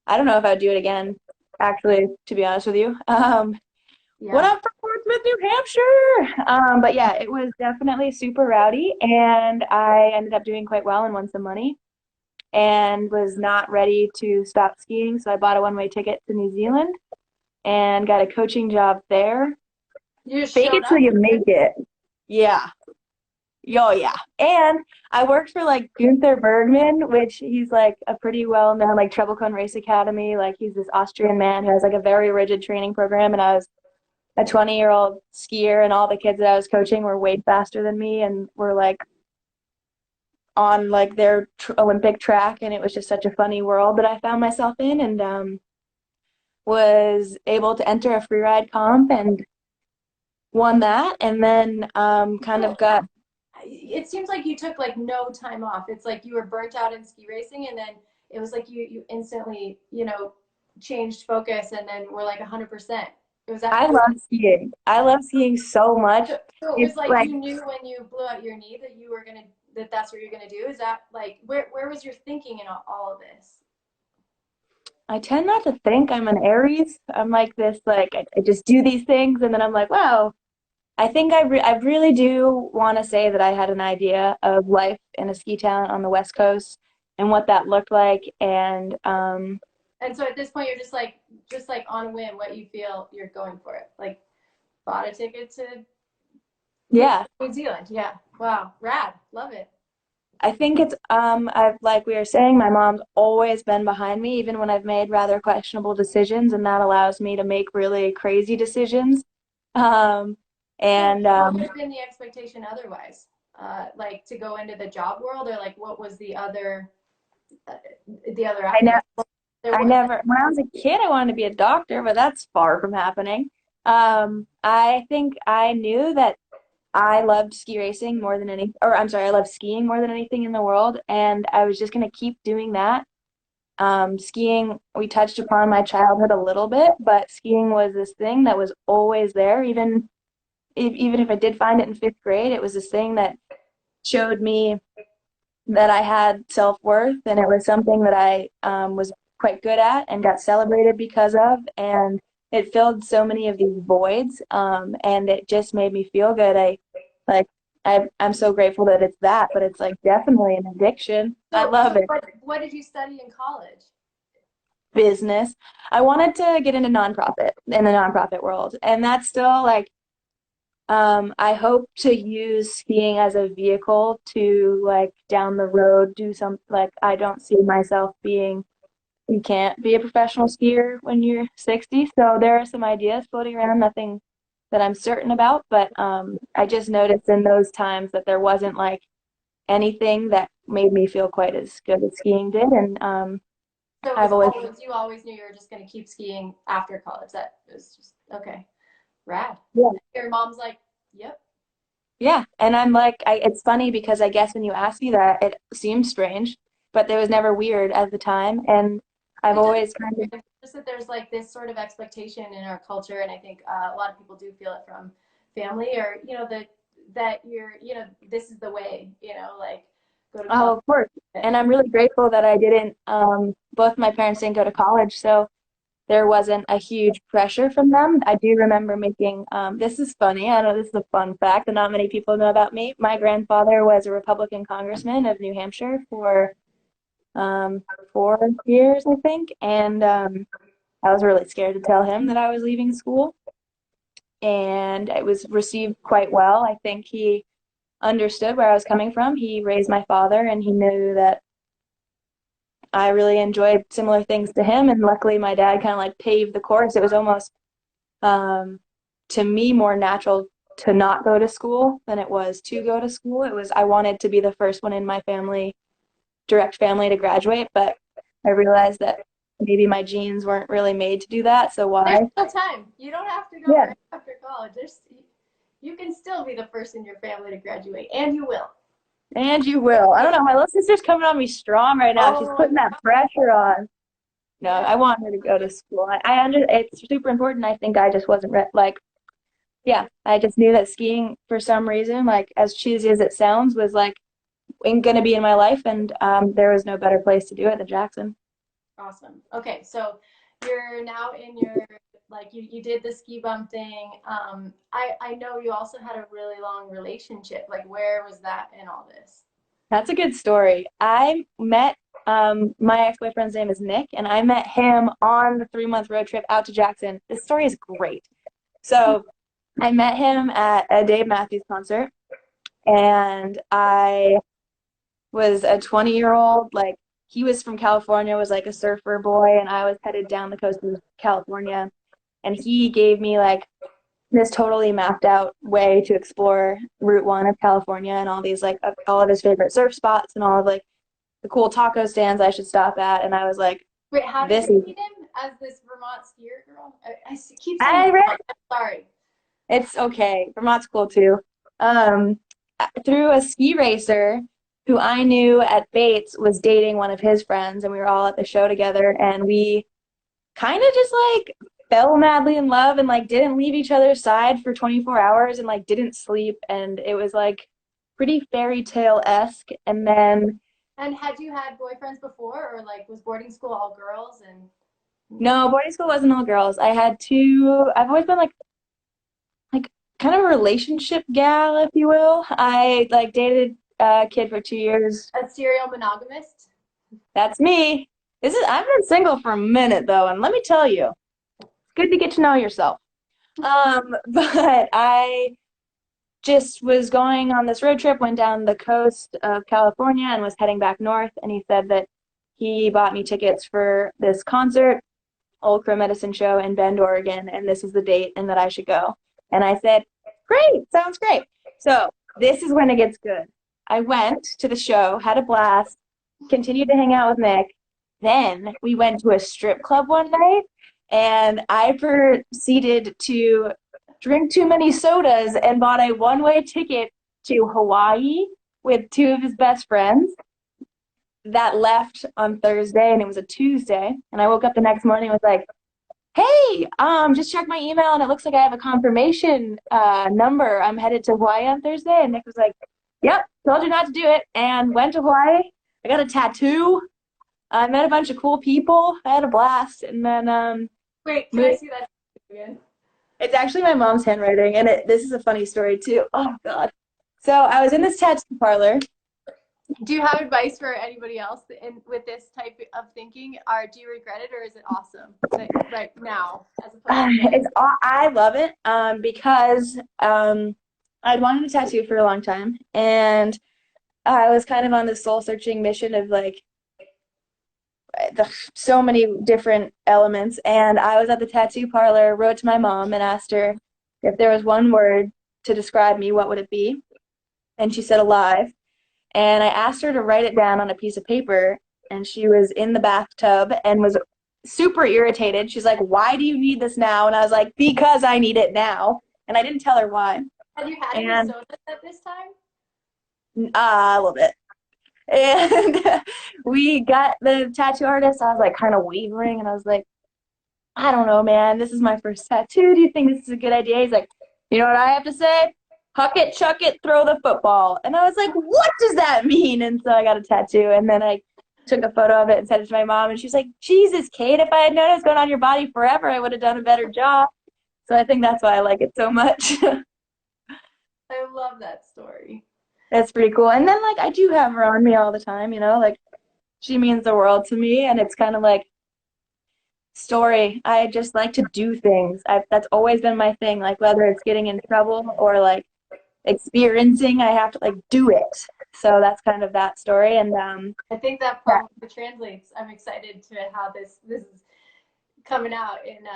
I don't know if I'd do it again, actually, to be honest with you. What Yeah. up from Portsmouth, New Hampshire? But yeah, it was definitely super rowdy, and I ended up doing quite well and won some money and was not ready to stop skiing. So I bought a one-way ticket to New Zealand and got a coaching job there. You just Fake showed it till up? you make it. Yeah. Oh yeah. And I worked for like Gunther Bergman, which he's like a pretty well known like Treble Cone Race Academy. Like he's this Austrian man who has like a very rigid training program. And I was a 20-year-old skier, and all the kids that I was coaching were way faster than me and were like on like their Olympic track. And it was just such a funny world that I found myself in, and was able to enter a free ride comp and won that. And then kind of So got it seems like you took like no time off. It's like you were burnt out in ski racing, and then it was like you instantly, changed focus, and then we're like 100%. It was that I love skiing. I love skiing so much. so it was It's like like you knew when you blew out your knee that you were gonna that's what you're gonna do. Is that like where was your thinking in all of this? I tend not to think. I'm an Aries. I'm like this, like I just do these things, and then I'm like, wow. I think I really do want to say that I had an idea of life in a ski town on the West Coast and what that looked like, and And so at this point, you're just like on a whim, what you feel you're going for it. Like bought a ticket to yeah, New Zealand. Yeah. Wow. Rad. Love it. I think it's I've like we were saying, my mom's always been behind me, even when I've made rather questionable decisions, and that allows me to make really crazy decisions. Um, So and what would have been the expectation otherwise? Like to go into the job world, or like what was uh, the other I know aspect? There I was never, when I was a kid, I wanted to be a doctor, but that's far from happening. I think I knew that I loved ski racing more than any, or I'm sorry, I loved skiing more than anything in the world, and I was just going to keep doing that. Skiing, we touched upon my childhood a little bit, but skiing was this thing that was always there. Even if I did find it in fifth grade, it was this thing that showed me that I had self-worth, and it was something that I was quite good at and got celebrated because of, and it filled so many of these voids, and it just made me feel good. Like I'm so grateful that it's that, but it's like definitely an addiction. I so. love So it. what did you study in college? Business. I wanted to get into nonprofit in the nonprofit world, and that's still like I hope to use skiing as a vehicle to like down the road do some like I don't see myself being you can't be a professional skier when you're 60. So there are some ideas floating around, nothing that I'm certain about, but I just noticed in those times that there wasn't like anything that made me feel quite as good as skiing did, and So it was I've always always you always knew you were just going to keep skiing after college. That was just okay. Rad. yeah. Your mom's like, yep. Yeah, and I'm like, it's funny because I guess when you ask me that, it seems strange, but it was never weird at the time, and I've It doesn't always kind of, just that there's like this sort of expectation in our culture, and I think a lot of people do feel it from family, or that you're this is the way, like go to oh, college. of course, and I'm really grateful that I didn't. Both my parents didn't go to college, so there wasn't a huge pressure from them. I do remember making. This is funny. I know this is a fun fact, and not many people know about me. My grandfather was a Republican congressman of New Hampshire for um, 4 years, I think. And I was really scared to tell him that I was leaving school. And it was received quite well. I think he understood where I was coming from. He raised my father, and he knew that I really enjoyed similar things to him. And luckily, my dad kind of like paved the course. It was almost, to me, more natural to not go to school than it was to go to school. I wanted to be the first one in my family, direct family, to graduate, but I realized that maybe my genes weren't really made to do that. So There's why? still time. You don't have to go Yeah. right after college. You can still be the first in your family to graduate, and you will. And you will. I don't know. My little sister's coming on me strong right now. She's Oh, putting that pressure on. No, yeah. I want her to go to school. It's super important. I think I just wasn't yeah, I just knew that skiing for some reason, like as cheesy as it sounds, was like going to be in my life, and there was no better place to do it than Jackson. Awesome. Okay, so you're now in your like you did the ski bump thing. I know you also had a really long relationship. Like, where was that in all this? That's a good story. I met my ex-boyfriend's name is Nick, and I met him on the 3-month road trip out to Jackson. This story is great. So I met him at a Dave Matthews concert, and I was a 20-year-old. Like, he was from California, was like a surfer boy, and I was headed down the coast of California. And he gave me like this totally mapped out way to explore Route 1 of California and all these like all of his favorite surf spots and all of like the cool taco stands I should stop at. And I was like, Wait, how did this you is meet him as this Vermont skier girl? I keep saying I Vermont. I'm sorry. it's okay. Vermont's cool too. Um, through a ski racer who I knew at Bates was dating one of his friends, and we were all at the show together, and we kind of just like fell madly in love and like didn't leave each other's side for 24 hours and like didn't sleep, and it was like pretty fairy tale-esque. And then And had you had boyfriends before, or like was boarding school all girls? And no, boarding school wasn't all girls. I had two. I've always been like kind of a relationship gal, if you will. I like dated a kid for 2 years. a serial monogamist? That's me. I've been single for a minute though, and let me tell you, it's good to get to know yourself. But I just was going on this road trip, went down the coast of California and was heading back north, and he said that he bought me tickets for this concert, Old Crow Medicine Show in Bend, Oregon, and this is the date and that I should go. And I said, great, sounds great. So this is when it gets good. I went to the show, had a blast, continued to hang out with Nick. Then we went to a strip club one night, and I proceeded to drink too many sodas and bought a one-way ticket to Hawaii with two of his best friends. That left on Thursday, and it was a Tuesday. And I woke up the next morning and was like, hey, just checked my email, and it looks like I have a confirmation number. I'm headed to Hawaii on Thursday. And Nick was like, yep, told you not to do it, and went to Hawaii. I got a tattoo. I met a bunch of cool people. I had a blast. And then Wait, can I see that again? it's actually my mom's handwriting, and this is a funny story too. Oh God. So I was in this tattoo parlor. Do you have advice for anybody else with this type of thinking? Or do you regret it, or is it awesome right now as opposed to I love it because I'd wanted a tattoo for a long time, and I was kind of on this soul searching mission of like so many different elements. And I was at the tattoo parlor, wrote to my mom and asked her if there was one word to describe me, what would it be? And she said alive. And I asked her to write it down on a piece of paper, and she was in the bathtub and was super irritated. She's like, why do you need this now? And I was like, because I need it now. And I didn't tell her why. have you had any sodas at this time? A little bit. And we got the tattoo artist. I was like kind of wavering, and I was like, I don't know, man. This is my first tattoo. Do you think this is a good idea? He's like, you know what I have to say? Huck it, chuck it, throw the football. And I was like, what does that mean? And so I got a tattoo, and then I took a photo of it and sent it to my mom, and she's like, Jesus, Kate, if I had known it was going on your body forever, I would have done a better job. So I think that's why I like it so much. I love that story. That's pretty cool. And then like I do have her on me all the time, like she means the world to me, and it's kind of like story. I just like to do things. That's always been my thing, like whether it's getting in trouble or like experiencing. I have to like do it. So that's kind of that story. And I think that yeah. probably translates. I'm excited to how this is coming out, and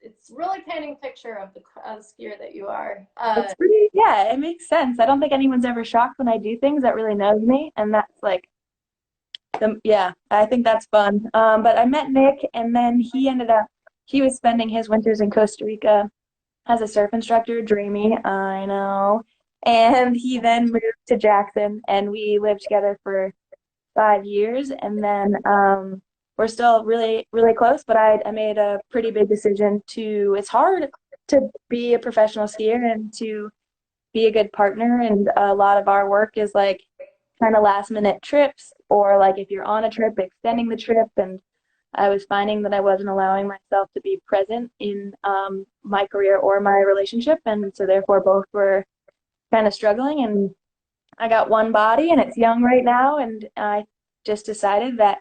it's really painting a picture of the skier that you are. It's pretty, yeah, it makes sense. I don't think anyone's ever shocked when I do things that really knows me, and that's like, yeah, I think that's fun. But I met Nick, and then he was spending his winters in Costa Rica as a surf instructor. Dreamy, I know. And he then moved to Jackson, and we lived together for 5 years, and then we're still really, really close. But I made a pretty big decision to. It's hard to be a professional skier and to be a good partner, and a lot of our work is like kind of last minute trips, or like if you're on a trip, extending the trip. And I was finding that I wasn't allowing myself to be present in my career or my relationship, and so therefore both were kind of struggling. And I got one body, and it's young right now, and I just decided that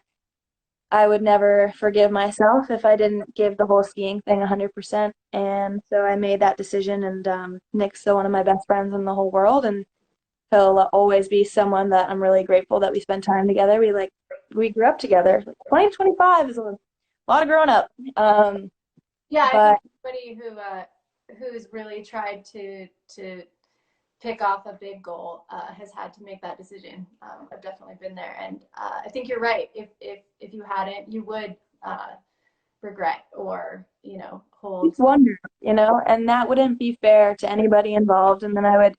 I would never forgive myself if I didn't give the whole skiing thing 100%. And so I made that decision, and Nick's still one of my best friends in the whole world, and he'll always be someone that I'm really grateful that we spent time together. We grew up together. Like 2025 is a lot of growing up. Yeah, I But think anybody who's really tried to pick off a big goal has had to make that decision. I've definitely been there, and I think you're right. If you hadn't, you would regret, or hold. wonder, and that wouldn't be fair to anybody involved. And then I would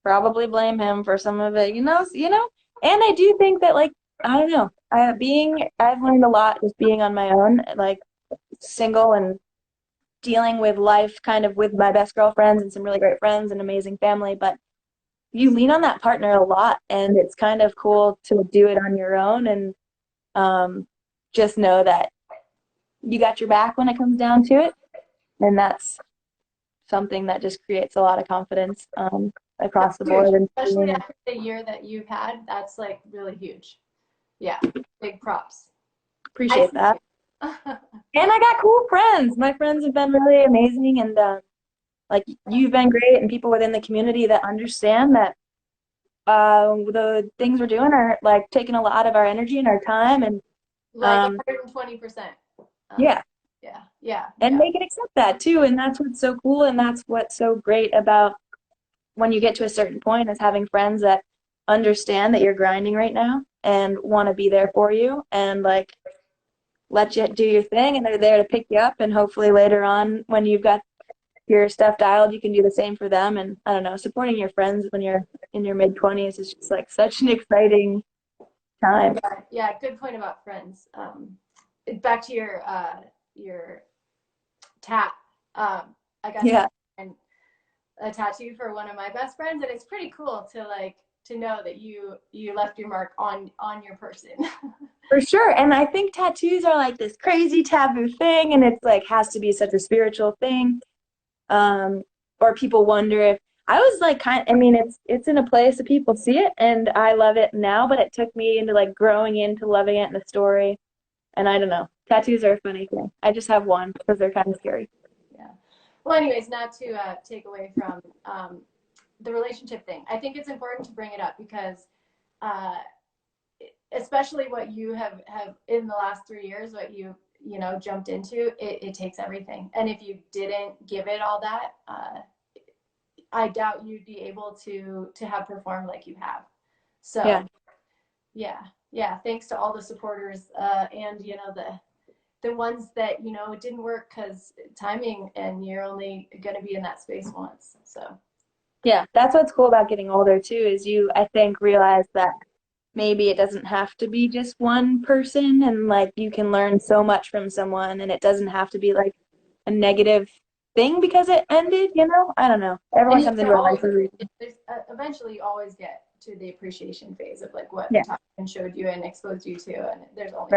probably blame him for some of it, And I do think that, like, I don't know, I've learned a lot just being on my own, like single, and dealing with life kind of with my best girlfriends and some really great friends and amazing family. But you lean on that partner a lot, and it's kind of cool to do it on your own, and just know that you got your back when it comes down to it. And that's something that just creates a lot of confidence across the board. And Especially after the year that you've had, that's like really huge. Yeah, big props. Appreciate that. And I got cool friends. My friends have been really amazing, and like you've been great, and people within the community that understand that the things we're doing are like taking a lot of our energy and our time, and like 120%. Yeah. Yeah. And they can accept that too, and that's what's so cool, and that's what's so great about when you get to a certain point, is having friends that understand that you're grinding right now and want to be there for you, and like let you do your thing, and they're there to pick you up, and hopefully later on when you've got your stuff dialed, you can do the same for them. And I don't know, supporting your friends when you're in your mid-20s is just like such an exciting time. Yeah, good point about friends. Back to your tat. I got a tattoo for one of my best friends, and it's pretty cool to know that you left your mark on your person. For sure. And I think tattoos are like this crazy taboo thing, and it's like has to be such a spiritual thing. Or people wonder if I was like it's in a place that people see it, and I love it now, but it took me into like growing into loving it in the story. And I don't know. Tattoos are a funny thing. I just have one because they're kind of scary. Yeah. Well, anyways, not to take away from the relationship thing. I think it's important to bring it up because especially what you have in the last 3 years, what you jumped into, it takes everything. And if you didn't give it all that, I doubt you'd be able to have performed like you have. So yeah. Thanks to all the supporters and the ones that it didn't work because timing, and you're only going to be in that space once. So yeah, that's what's cool about getting older too, is you, I think, realize that maybe it doesn't have to be just one person, and like you can learn so much from someone, and it doesn't have to be like a negative thing because it ended. I don't know, everyone comes into our life for a reason. Eventually you always get to the appreciation phase of like what time showed you and exposed you to, and there's only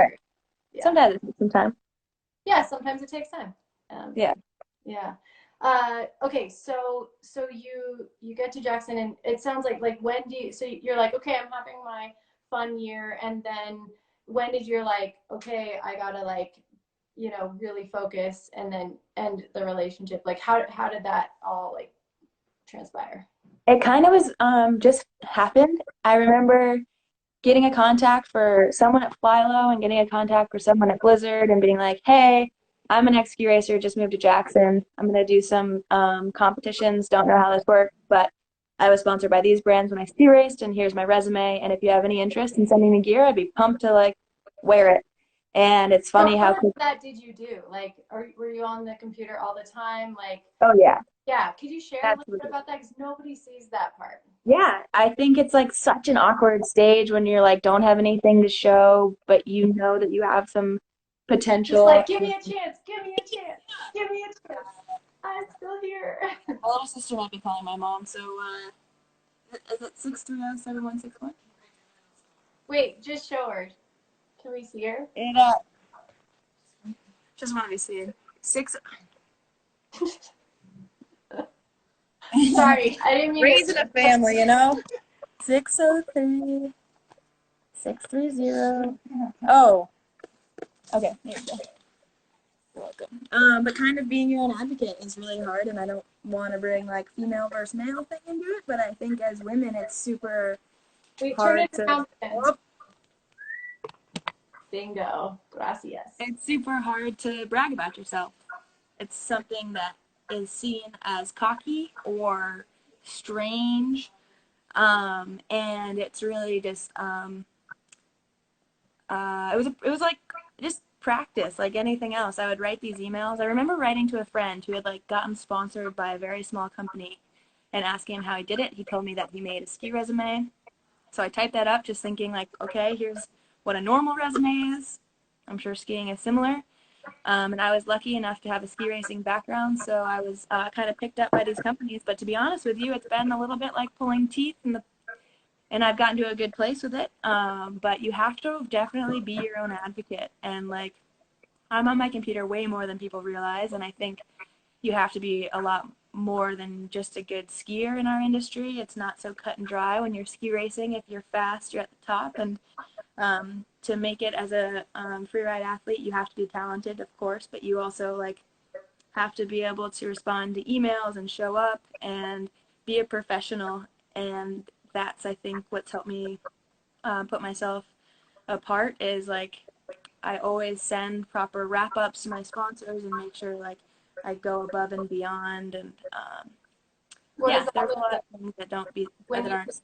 sometimes it takes some time. Yeah, sometimes it takes time. Yeah. Okay, so you get to Jackson, and it sounds like when do you, so you're like, okay, I'm having my fun year, and then when did you like, okay, I gotta like really focus and then end the relationship? Like how did that all like transpire? It kind of was just happened. I remember getting a contact for someone at Flylow and getting a contact for someone at Blizzard and being like, hey, I'm an ex-ski racer, just moved to Jackson. I'm going to do some competitions. Don't know how this works, but I was sponsored by these brands when I ski raced, and here's my resume. And if you have any interest in sending me gear, I'd be pumped to like wear it. And it's So funny how how much of quick. that did you do? Like, were you on the computer all the time? Like, Oh yeah, yeah, could you share a little bit absolutely. about that? Because nobody sees that part. Yeah, I think it's like such an awkward stage when you're like don't have anything to show, but you know that you have some Just potential. like, give me a chance, give me a chance, give me a chance. I'm still here. My little sister might be calling my mom, so is it 630-7161? Wait, just show her. Can we see her? It just want to be seen. Six. Sorry, I didn't mean Raising to. a family, you know. 603 630. Oh, okay. There you go. You're welcome. But kind of being your own advocate is really hard, and I don't want to bring like female versus male thing into it, but I think as women, it's super Wait, turn it hard to. around. Bingo. Gracias. It's super hard to brag about yourself. It's something that is seen as cocky or strange, and it's really just it was like just practice like anything else. I would write these emails. I remember writing to a friend who had like gotten sponsored by a very small company and asking him how he did it. He told me that he made a ski resume. So I typed that up just thinking like, okay, here's what a normal resume is. I'm sure skiing is similar. And I was lucky enough to have a ski racing background, so I was kind of picked up by these companies. But to be honest with you, it's been a little bit like pulling teeth, and I've gotten to a good place with it. But you have to definitely be your own advocate. And like, I'm on my computer way more than people realize, and I think you have to be a lot more than just a good skier in our industry. It's not so cut and dry when you're ski racing. If you're fast, you're at the top, and to make it as a free ride athlete, you have to be talented, of course, but you also like have to be able to respond to emails and show up and be a professional. And that's, I think, what's helped me put myself apart is like I always send proper wrap ups to my sponsors and make sure like I go above and beyond. And What does yeah, that there's a look lot like of things that don't be when that you aren't.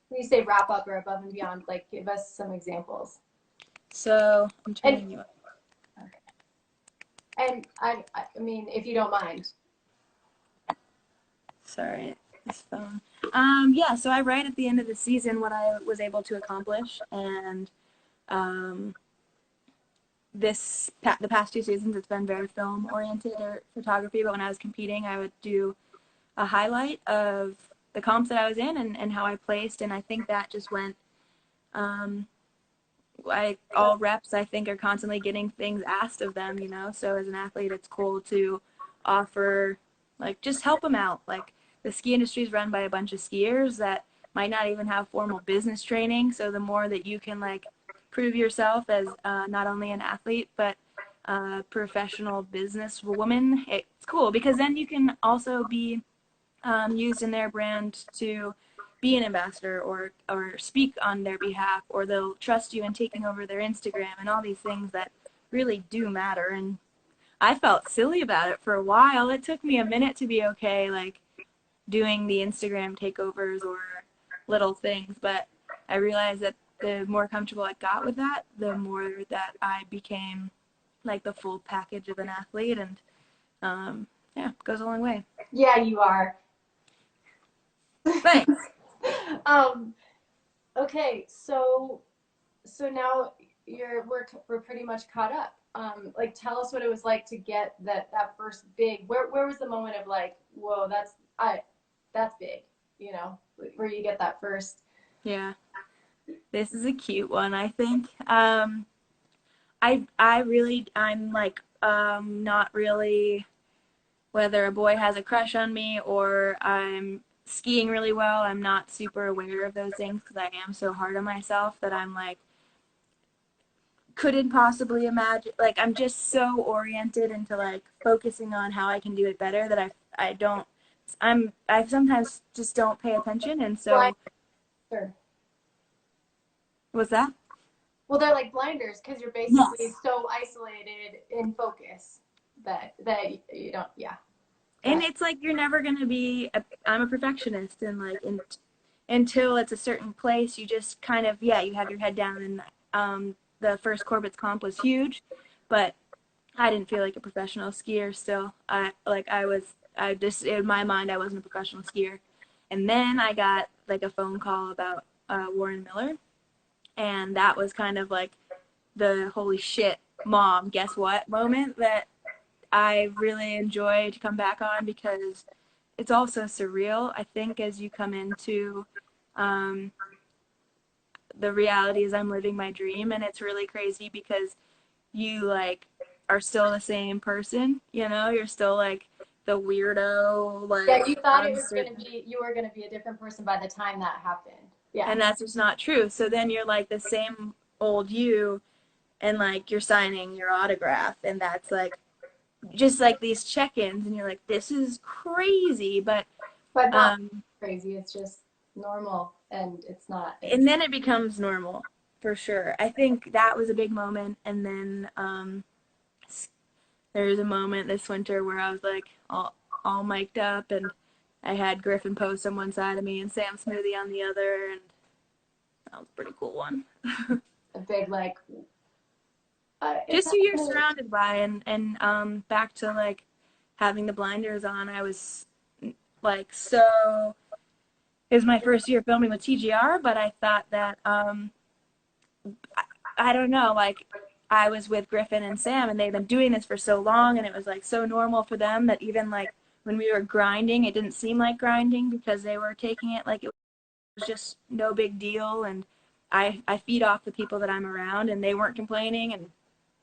when you say wrap up or above and beyond? Like, give us some examples. So I'm And turning you up. I mean, if you don't mind. Sorry, this phone. Yeah, so I write at the end of the season what I was able to accomplish, and um, the past 2 seasons it's been very film oriented or photography. But when I was competing, I would do a highlight of the comps that I was in and how I placed, and I think that just went. Um, all reps I think are constantly getting things asked of them, you know. So as an athlete, it's cool to offer like just help them out. Like the ski industry is run by a bunch of skiers that might not even have formal business training. So the more that you can like prove yourself as not only an athlete but a professional business woman, it's cool because then you can also be used in their brand to be an ambassador or speak on their behalf, or they'll trust you in taking over their Instagram and all these things that really do matter. And I felt silly about it for a while. It took me a minute to be okay, like doing the Instagram takeovers or little things, but I realized that the more comfortable I got with that, the more that I became like the full package of an athlete, and yeah, it goes a long way. Yeah, you are. Thanks. um, okay, so now we're pretty much caught up. Like tell us what it was like to get that first big. Where was the moment of like, whoa, that's big, you know, where you get that first. Yeah. This is a cute one, I think. I'm like not really whether a boy has a crush on me or I'm skiing really well. I'm not super aware of those things because I am so hard on myself that I'm like couldn't possibly imagine. Like I'm just so oriented into like focusing on how I can do it better that I don't I sometimes just don't pay attention, and Blind, so sure. what's that? Well, they're like blinders because you're basically Yes. so isolated in focus that you don't. Yeah. And it's like you're never gonna be. I'm a perfectionist, and like until it's a certain place, you just kind of you have your head down. And the first Corbett's comp was huge, but I didn't feel like a professional skier still. I just, in my mind, I wasn't a professional skier. And then I got like a phone call about Warren Miller. And that was kind of like the holy shit, mom, guess what moment that I really enjoy to come back on because it's also surreal. I think as you come into um, the reality is I'm living my dream, and it's really crazy because you like are still the same person, you're still like the weirdo, Yeah, like you thought it was gonna uncertain, be you were gonna be a different person by the time that happened. Yeah. and that's just not true. So then you're like the same old you, and like you're signing your autograph, and that's like just like these check-ins, and you're like, this is crazy, but But not um crazy. It's just normal, and it's not. and It's then it becomes normal for sure. I think that was a big moment, and then there was a moment this winter where I was like all mic'd up, and I had Griffin Post on one side of me and Sam Smoothie on the other, and that was a pretty cool one. a big like. It's Just who you're happening. surrounded by, and back to like having the blinders on. I was like so. It was my first year filming with TGR, but I thought that I don't know, like I was with Griffin and Sam, and they've been doing this for so long, and it was like so normal for them that even like when we were grinding, it didn't seem like grinding because they were taking it like it was just no big deal. And I feed off the people that I'm around, and they weren't complaining, and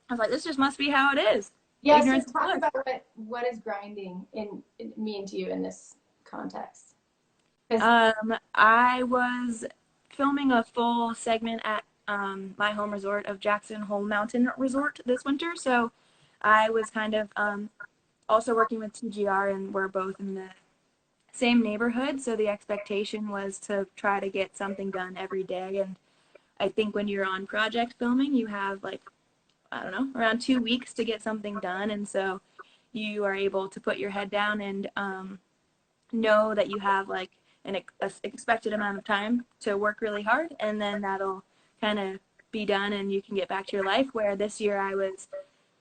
I was like, this just must be how it is. Yeah. So Ignorance is talk bliss. about what is grinding mean to you in this context? Because I was filming a full segment at my home resort of Jackson Hole Mountain Resort this winter, so I was kind of also working with TGR, and we're both in the same neighborhood, so the expectation was to try to get something done every day. And I think when you're on project filming, you have like, I don't know, around 2 weeks to get something done, and so you are able to put your head down and know that you have like an expected amount of time to work really hard, and then that'll kind of be done and you can get back to your life. Where this year I was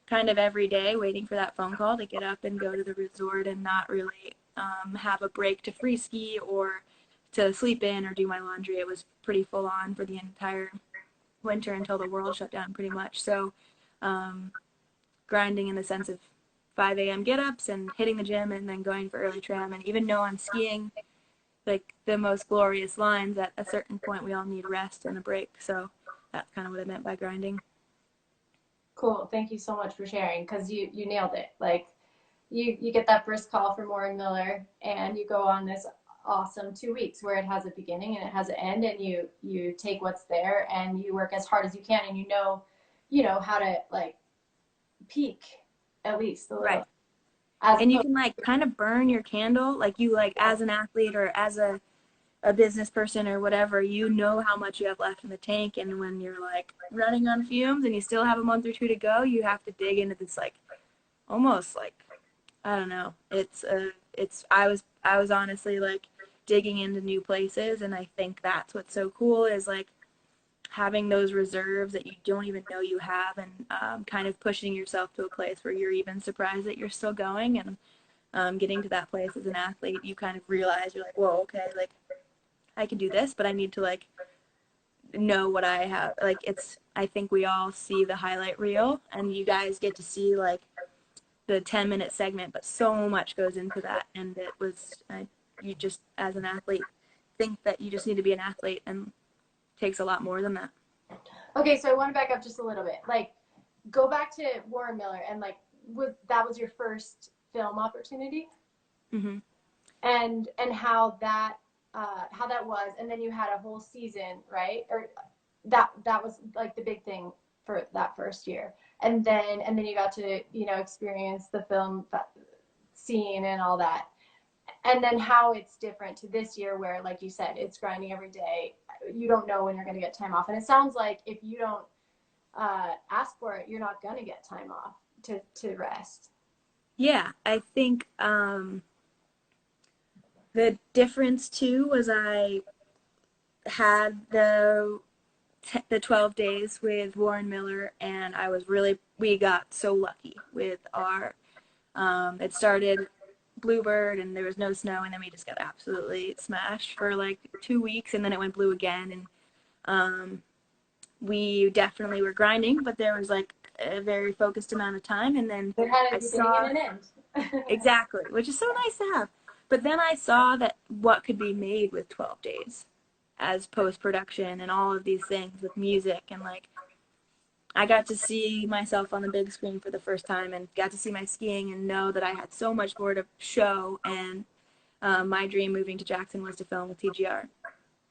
kind of every day waiting for that phone call to get up and go to the resort, and not really have a break to free ski or to sleep in or do my laundry. It was pretty full on for the entire winter until the world shut down pretty much. So um, grinding in the sense of 5 a.m. get ups and hitting the gym and then going for early tram. And even though I'm skiing like the most glorious lines, at a certain point we all need rest and a break. So that's kind of what I meant by grinding. cool. Thank you so much for sharing because you nailed it. Like you get that first call from Warren Miller and you go on this awesome 2 weeks where it has a beginning and it has an end, and you take what's there and you work as hard as you can, and you know how to like peak at least a Right. little as And you opposed can like kind of burn your candle, like you like as an athlete or as a business person or whatever, you know how much you have left in the tank. And when you're like running on fumes and you still have a month or two to go, you have to dig into this like almost like, I don't know. It's I was honestly like digging into new places, and I think that's what's so cool is like having those reserves that you don't even know you have, and kind of pushing yourself to a place where you're even surprised that you're still going. And getting to that place as an athlete, you kind of realize you're like, whoa, okay, like I can do this, but I need to like know what I have. Like I think we all see the highlight reel, and you guys get to see like the 10-minute segment, but so much goes into that. And it was, you just, as an athlete, think that you just need to be an athlete, and it takes a lot more than that. okay, so I want to back up just a little bit, like go back to Warren Miller and like that was your first film opportunity, Mm-hmm. and how that was, and then you had a whole season, right? Or that was like the big thing for that first year, and then you got to experience the film scene and all that. and then how it's different to this year where, like you said, it's grinding every day. You don't know when you're going to get time off. And it sounds like if you don't ask for it, you're not going to get time off to rest. Yeah, I think the difference too was I had the 12 days with Warren Miller, and we got so lucky with our, it started bluebird and there was no snow, and then we just got absolutely smashed for like 2 weeks, and then it went blue again, and we definitely were grinding, but there was like a very focused amount of time, and then There had a I beginning saw and an end. exactly, which is so nice to have. But then I saw that what could be made with 12 days as post-production and all of these things with music, and like I got to see myself on the big screen for the first time and got to see my skiing and know that I had so much more to show, and my dream moving to Jackson was to film with TGR.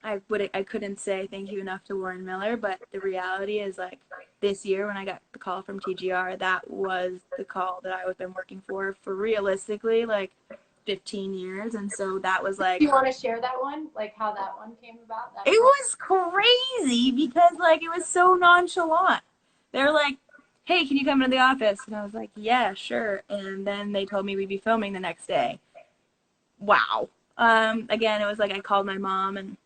I couldn't say thank you enough to Warren Miller, but the reality is like this year when I got the call from TGR, that was the call that I've been working for realistically like 15 years, and so that was like. Do you want to share that one, like how that one came about? It was crazy because like it was so nonchalant. They're like, "Hey, can you come into the office?" And I was like, "Yeah, sure." And then they told me we'd be filming the next day. Wow. Again, it was like I called my mom and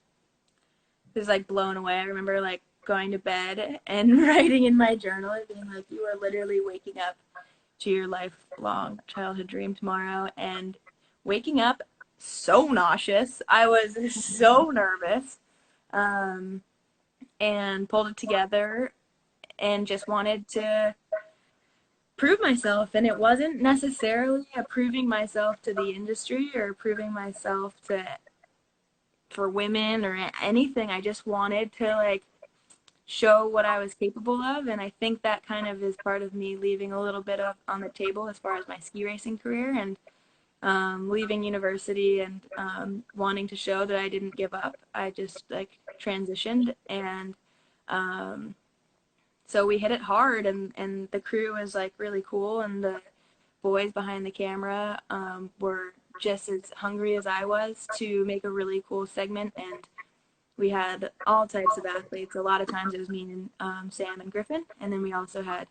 was like blown away. I remember like going to bed and writing in my journal and being like, "You are literally waking up to your lifelong childhood dream tomorrow," and waking up so nauseous. I was so nervous, and pulled it together and just wanted to prove myself. And it wasn't necessarily proving myself to the industry or proving myself to for women or anything. I just wanted to like show what I was capable of, and I think that kind of is part of me leaving a little bit of on the table as far as my ski racing career, and leaving university and wanting to show that I didn't give up. I just like transitioned, and so we hit it hard, and the crew was like really cool, and the boys behind the camera were just as hungry as I was to make a really cool segment, and we had all types of athletes. A lot of times it was me and Sam and Griffin, and then we also had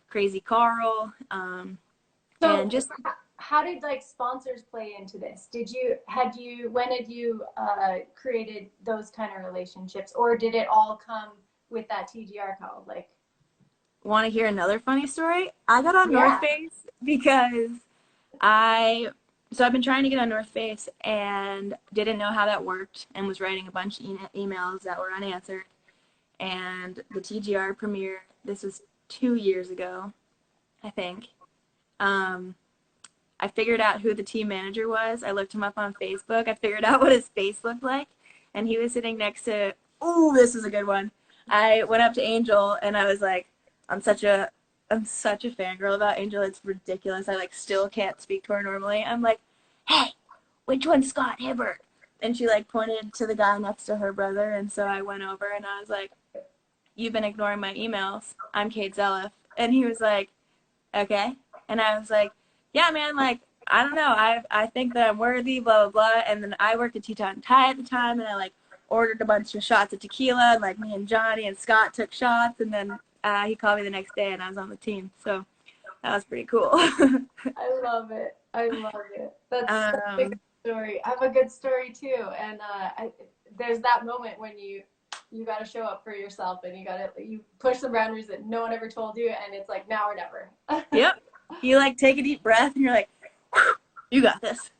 Crazy Carl, and just how did like sponsors play into this? When had you created those kind of relationships, or did it all come with that TGR call? Like, want to hear another funny story? I got on yeah. North Face because I've been trying to get on North Face and didn't know how that worked, and was writing a bunch of emails that were unanswered. And the TGR premiere, this was 2 years ago, I think. I figured out who the team manager was. I looked him up on Facebook. I figured out what his face looked like, and he was sitting next to, oh, this is a good one. I went up to Angel and I was like, I'm such a fangirl about Angel. It's ridiculous. I like still can't speak to her normally. I'm like, "Hey, which one's Scott Hibbert?" And she like pointed to the guy next to her brother, and so I went over and I was like, "You've been ignoring my emails. I'm Caite Zeliff." And he was like, "Okay." And I was like, "Yeah, man, like, I don't know. I think that I'm worthy, blah, blah, blah." And then I worked at Teton Thai at the time, and I like ordered a bunch of shots of tequila, and like me and Johnny and Scott took shots, and then he called me the next day and I was on the team. So that was pretty cool. I love it. I love it. That's such a good story. I have a good story too. And there's that moment when you got to show up for yourself, and you push the boundaries that no one ever told you, and it's like now or never. Yep. You like take a deep breath and you're like, you got this.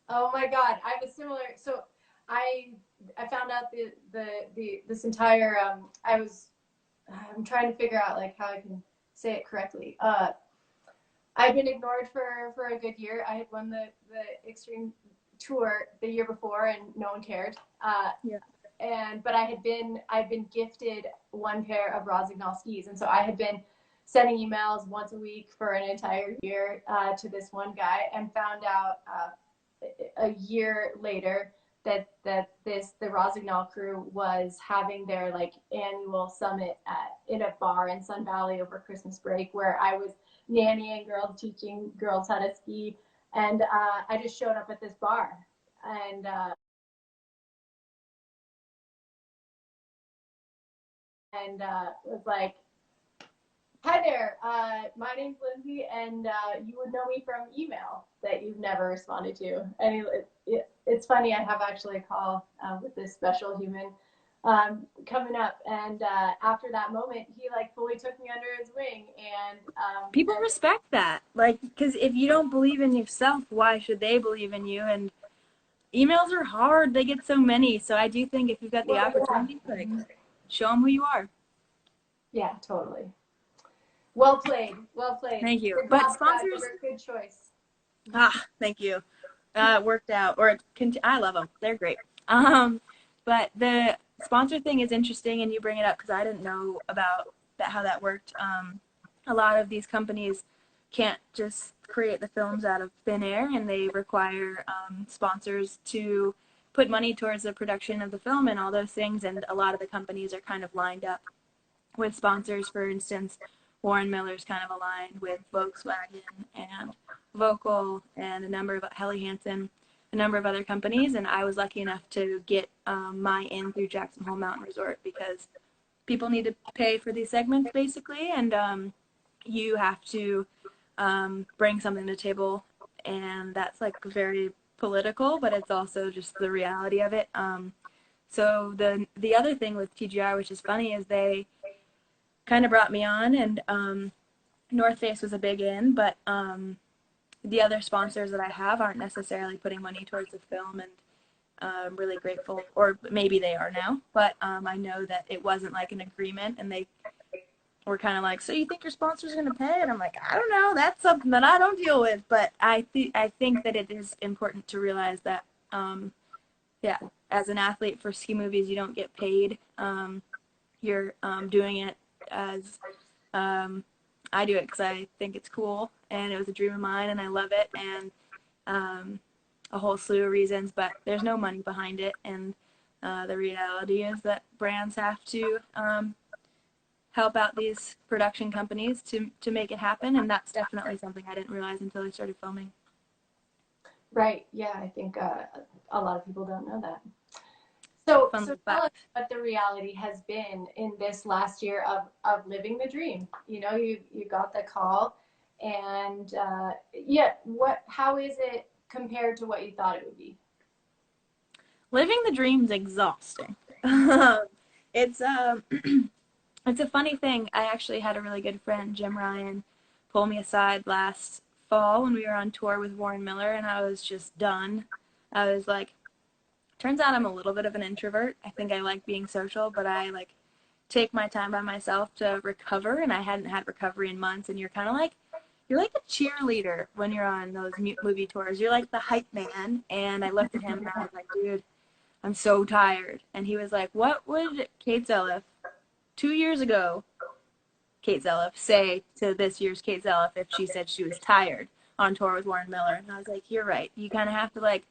Oh my God. I have a similar, so I found out this entire, I'm trying to figure out like how I can say it correctly. I've been ignored for a good year. I had won the Extreme Tour the year before, and no one cared. But I've been gifted one pair of Rossignol skis, and so I had been sending emails once a week for an entire year to this one guy, and found out a year later that the Rossignol crew was having their like annual summit in a bar in Sun Valley over Christmas break, where I was nannying girls, teaching girls how to ski. And I just showed up at this bar and was like, "Hi there, my name's Lynsey, and you would know me from email that you've never responded to." And it's funny, I have actually a call with this special human coming up, and after that moment, he like fully took me under his wing, and people respect that, like, because if you don't believe in yourself, why should they believe in you? And emails are hard; they get so many. So I do think if you've got the well, opportunity, like, show them who you are. yeah, totally. Well played. Well played. Thank you. Good But job, sponsors, good choice. thank you. It worked out. I love them. They're great. But the sponsor thing is interesting, and you bring it up because I didn't know about that, how that worked. A lot of these companies can't just create the films out of thin air, and they require sponsors to put money towards the production of the film and all those things. And a lot of the companies are kind of lined up with sponsors. For instance, Warren Miller's kind of aligned with Volkswagen and Vocal and a number of Helly Hansen, a number of other companies. And I was lucky enough to get my in through Jackson Hole Mountain Resort because people need to pay for these segments basically, and you have to bring something to the table, and that's like very political, but it's also just the reality of it. So the other thing with TGR, which is funny, is they kind of brought me on, and North Face was a big in, but the other sponsors that I have aren't necessarily putting money towards the film, and I'm really grateful, or maybe they are now, but I know that it wasn't like an agreement, and they were kind of like, so you think your sponsor's going to pay? And I'm like, I don't know, that's something that I don't deal with, but I think that it is important to realize that, yeah, as an athlete for ski movies, you don't get paid. You're doing it as I do it because I think it's cool, and it was a dream of mine, and I love it, and a whole slew of reasons, but there's no money behind it, and the reality is that brands have to help out these production companies to make it happen, and that's definitely something I didn't realize until I started filming. Right. Yeah, I think a lot of people don't know that. So tell us what the reality has been in this last year of living the dream. You know, you got the call, and yeah, how is it compared to what you thought it would be? Living the dream's exhausting. It's it's a funny thing. I actually had a really good friend, Jim Ryan, pull me aside last fall when we were on tour with Warren Miller, and I was just done. I was like, turns out I'm a little bit of an introvert. I think I like being social, but I like take my time by myself to recover, and I hadn't had recovery in months, and you're like a cheerleader when you're on those movie tours. You're like the hype man, and I looked at him and I was like, dude, I'm so tired. And he was like, what would Caite Zeliff 2 years ago, Caite Zeliff, say to this year's Caite Zeliff if she said she was tired on tour with Warren Miller? And I was like, you're right. You kind of have to like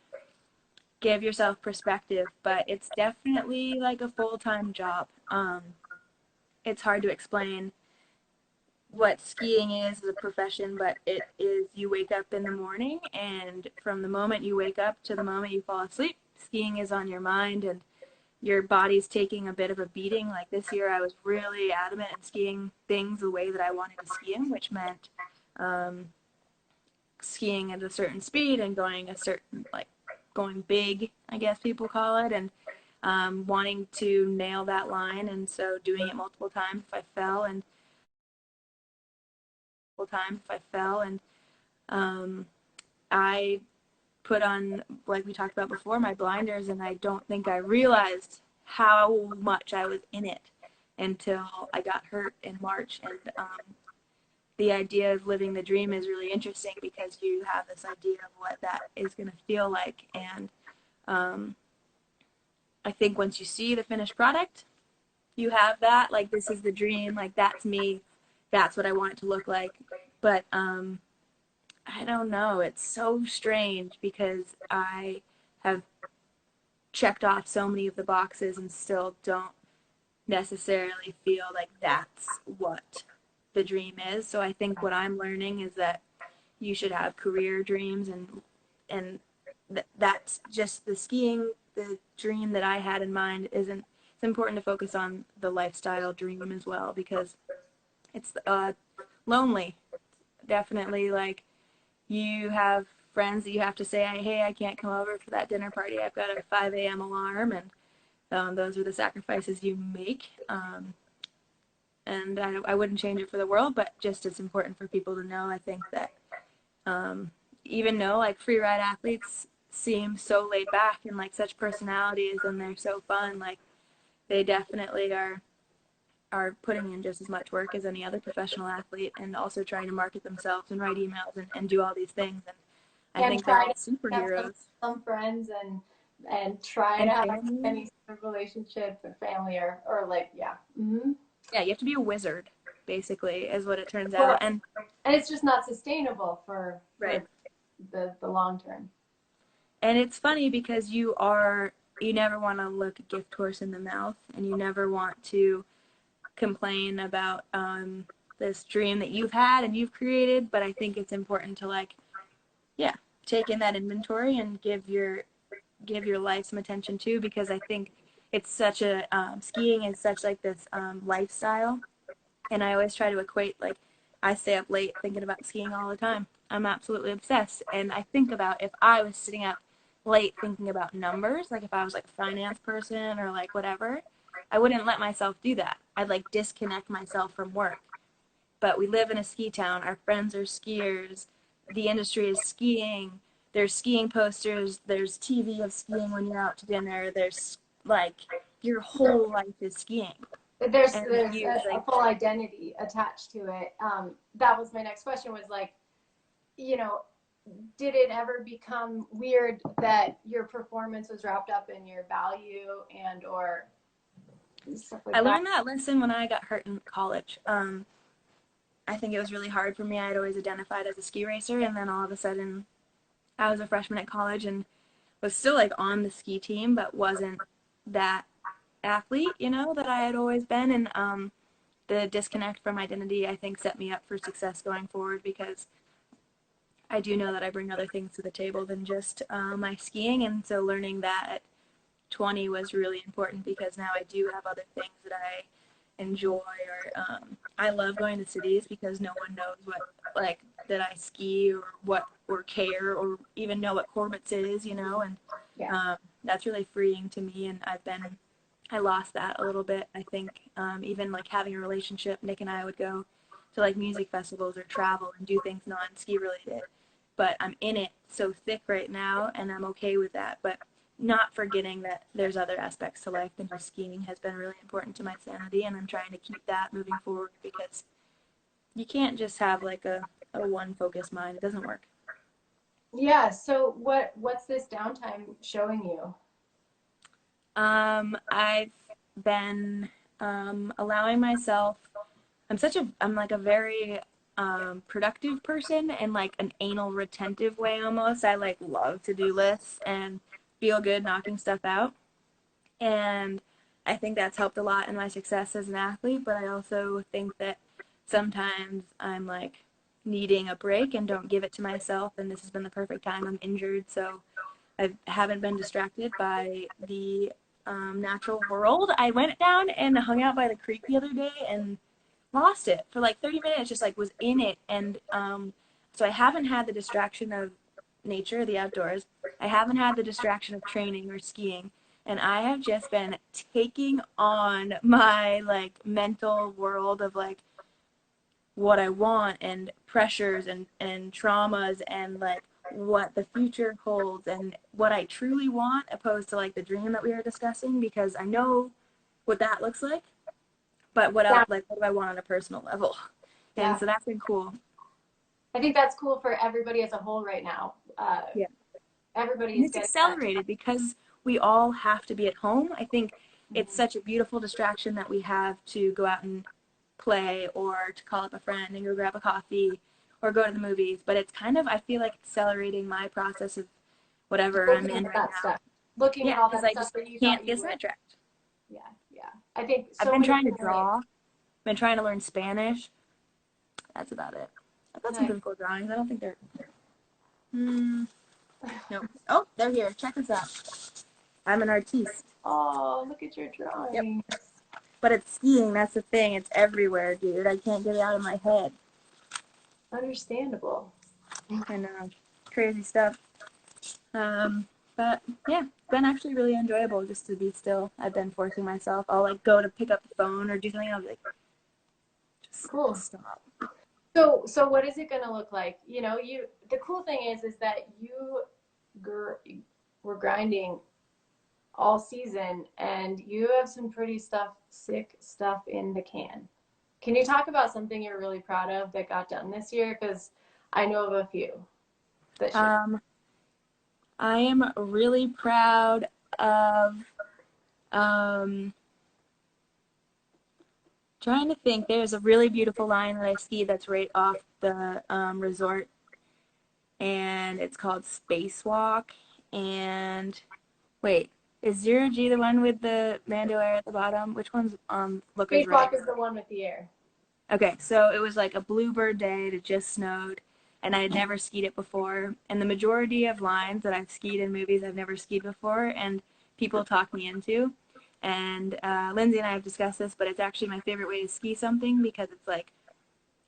give yourself perspective, but it's definitely like a full-time job. It's hard to explain what skiing is as a profession, but it is, you wake up in the morning, and from the moment you wake up to the moment you fall asleep, skiing is on your mind, and your body's taking a bit of a beating. Like this year, I was really adamant in skiing things the way that I wanted to ski them, which meant skiing at a certain speed and going a certain, like, going big, I guess people call it, and wanting to nail that line. And so doing it multiple times if I fell, and I put on, like we talked about before, my blinders, and I don't think I realized how much I was in it until I got hurt in March. And the idea of living the dream is really interesting because you have this idea of what that is going to feel like. And I think once you see the finished product, you have that, like, this is the dream, like, that's me, that's what I want it to look like. But I don't know, it's so strange because I have checked off so many of the boxes and still don't necessarily feel like that's what the dream is. So I think what I'm learning is that you should have career dreams, and that's just the skiing. The dream that I had in mind isn't. It's important to focus on the lifestyle dream as well, because it's lonely. Definitely, like, you have friends that you have to say, hey, I can't come over for that dinner party. I've got a 5 a.m. alarm, and those are the sacrifices you make. And I wouldn't change it for the world, but just it's important for people to know. I think that even though like free ride athletes seem so laid back and like such personalities and they're so fun, like they definitely are putting in just as much work as any other professional athlete, and also trying to market themselves and write emails and do all these things. And I think they're all superheroes. Have some friends and try and to have family. any sort of relationship with family or like, yeah. Mm-hmm. Yeah, you have to be a wizard, basically, is what it turns out. And it's just not sustainable for right. the long term. And it's funny because you never want to look a gift horse in the mouth, and you never want to complain about this dream that you've had and you've created. But I think it's important to, like, yeah, take in that inventory and give your life some attention too, because I think it's such a skiing is such like this lifestyle. And I always try to equate, like, I stay up late thinking about skiing all the time. I'm absolutely obsessed. And I think about if I was sitting up late thinking about numbers, like if I was like a finance person or like whatever, I wouldn't let myself do that. I'd like disconnect myself from work. But we live in a ski town. Our friends are skiers. The industry is skiing. There's skiing posters. There's TV of skiing when you're out to dinner. There's like your whole life is skiing. There's a full identity attached to it. That was my next question, was like, you know, did it ever become weird that your performance was wrapped up in your value and or stuff like that? I learned that lesson when I got hurt in college. I think it was really hard for me. I had always identified as a ski racer, and then all of a sudden I was a freshman at college and was still like on the ski team, but wasn't that athlete, that I had always been. And the disconnect from identity, I think, set me up for success going forward, because I do know that I bring other things to the table than just my skiing. And so learning that at 20 was really important, because now I do have other things that I enjoy, or I love going to cities because no one knows like that I ski or care or even know what Corbett's is, and that's really freeing to me. And I lost that a little bit. I think even like having a relationship, Nick and I would go to like music festivals or travel and do things non-ski related, but I'm in it so thick right now, and I'm okay with that. But not forgetting that there's other aspects to life than just skiing has been really important to my sanity, and I'm trying to keep that moving forward, because you can't just have like a one focused mind. It doesn't work. Yeah. So what's this downtime showing you? I've been allowing myself. I'm like a very productive person, in like an anal retentive way almost. I like love to-do lists and feel good knocking stuff out. And I think that's helped a lot in my success as an athlete, but I also think that sometimes I'm like needing a break and don't give it to myself, and this has been the perfect time. I'm injured, so I haven't been distracted by the natural world. I went down and hung out by the creek the other day and lost it for like 30 minutes, just like was in it. And so I haven't had the distraction of nature, the outdoors. I haven't had the distraction of training or skiing. And I have just been taking on my like mental world of like what I want and pressures and traumas and like what the future holds and what I truly want, opposed to like the dream that we were discussing, because I know what that looks like, but what else, like what do I want on a personal level? And so that's been cool. I think that's cool for everybody as a whole right now. Everybody is accelerated because we all have to be at home. I think it's such a beautiful distraction that we have to go out and play, or to call up a friend and go grab a coffee, or go to the movies. But it's kind of, I feel like, accelerating my process of whatever I'm in right now. Stuff. Looking at all that stuff, because I just can't get sidetracked. Yeah. I think I've been trying to draw. I've been trying to learn Spanish. That's about it. I've got some Nice. pretty cool drawings. I don't think they're... No. Oh, they're here. Check this out. I'm an artiste. Oh, look at your Yep. drawing. But it's skiing. That's the thing. It's everywhere, dude. I can't get it out of my head. Understandable. I know. Crazy stuff. But yeah, it's been actually really enjoyable just to be still. I've been forcing myself. I'll like go to pick up the phone or do something. I'll be like, just Cool. stop. So what is it going to look like? You know, the cool thing is that you were grinding all season and you have some pretty sick stuff in the can. Can you talk about something you're really proud of that got done this year? Because I know of a few that should. I am really proud of trying to think. There's a really beautiful line that I skied that's right off the resort, and it's called Spacewalk. And wait, is 0G the one with the bandolier at the bottom? Which one's Looker's right? Spacewalk is the one with the air. Okay, so it was like a bluebird day. It had just snowed, and I had never skied it before. And the majority of lines that I've skied in movies, I've never skied before, and people talk me into. And Lynsey and I have discussed this, but it's actually my favorite way to ski something because it's like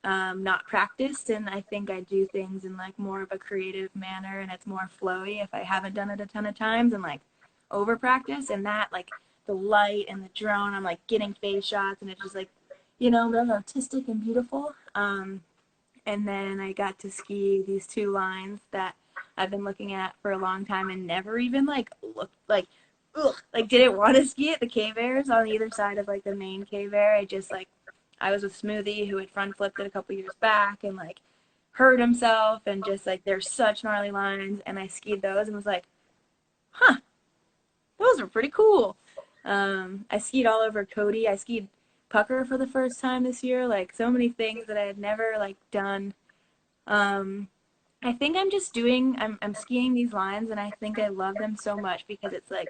not practiced, and I think I do things in like more of a creative manner, and it's more flowy if I haven't done it a ton of times and like over practice. And that like the light and the drone, I'm like getting face shots, and it's just like, very artistic and beautiful. And then I got to ski these two lines that I've been looking at for a long time and never even like looked like, didn't want to ski it. The cave airs on either side of like the main cave air. I was with Smoothie, who had front flipped it a couple years back and like hurt himself, and just like they're such gnarly lines. And I skied those and was like, huh, those are pretty cool. I skied all over Cody. I skied pucker for the first time this year. Like so many things that I had never like done. I think I'm skiing these lines, and I think I love them so much because it's like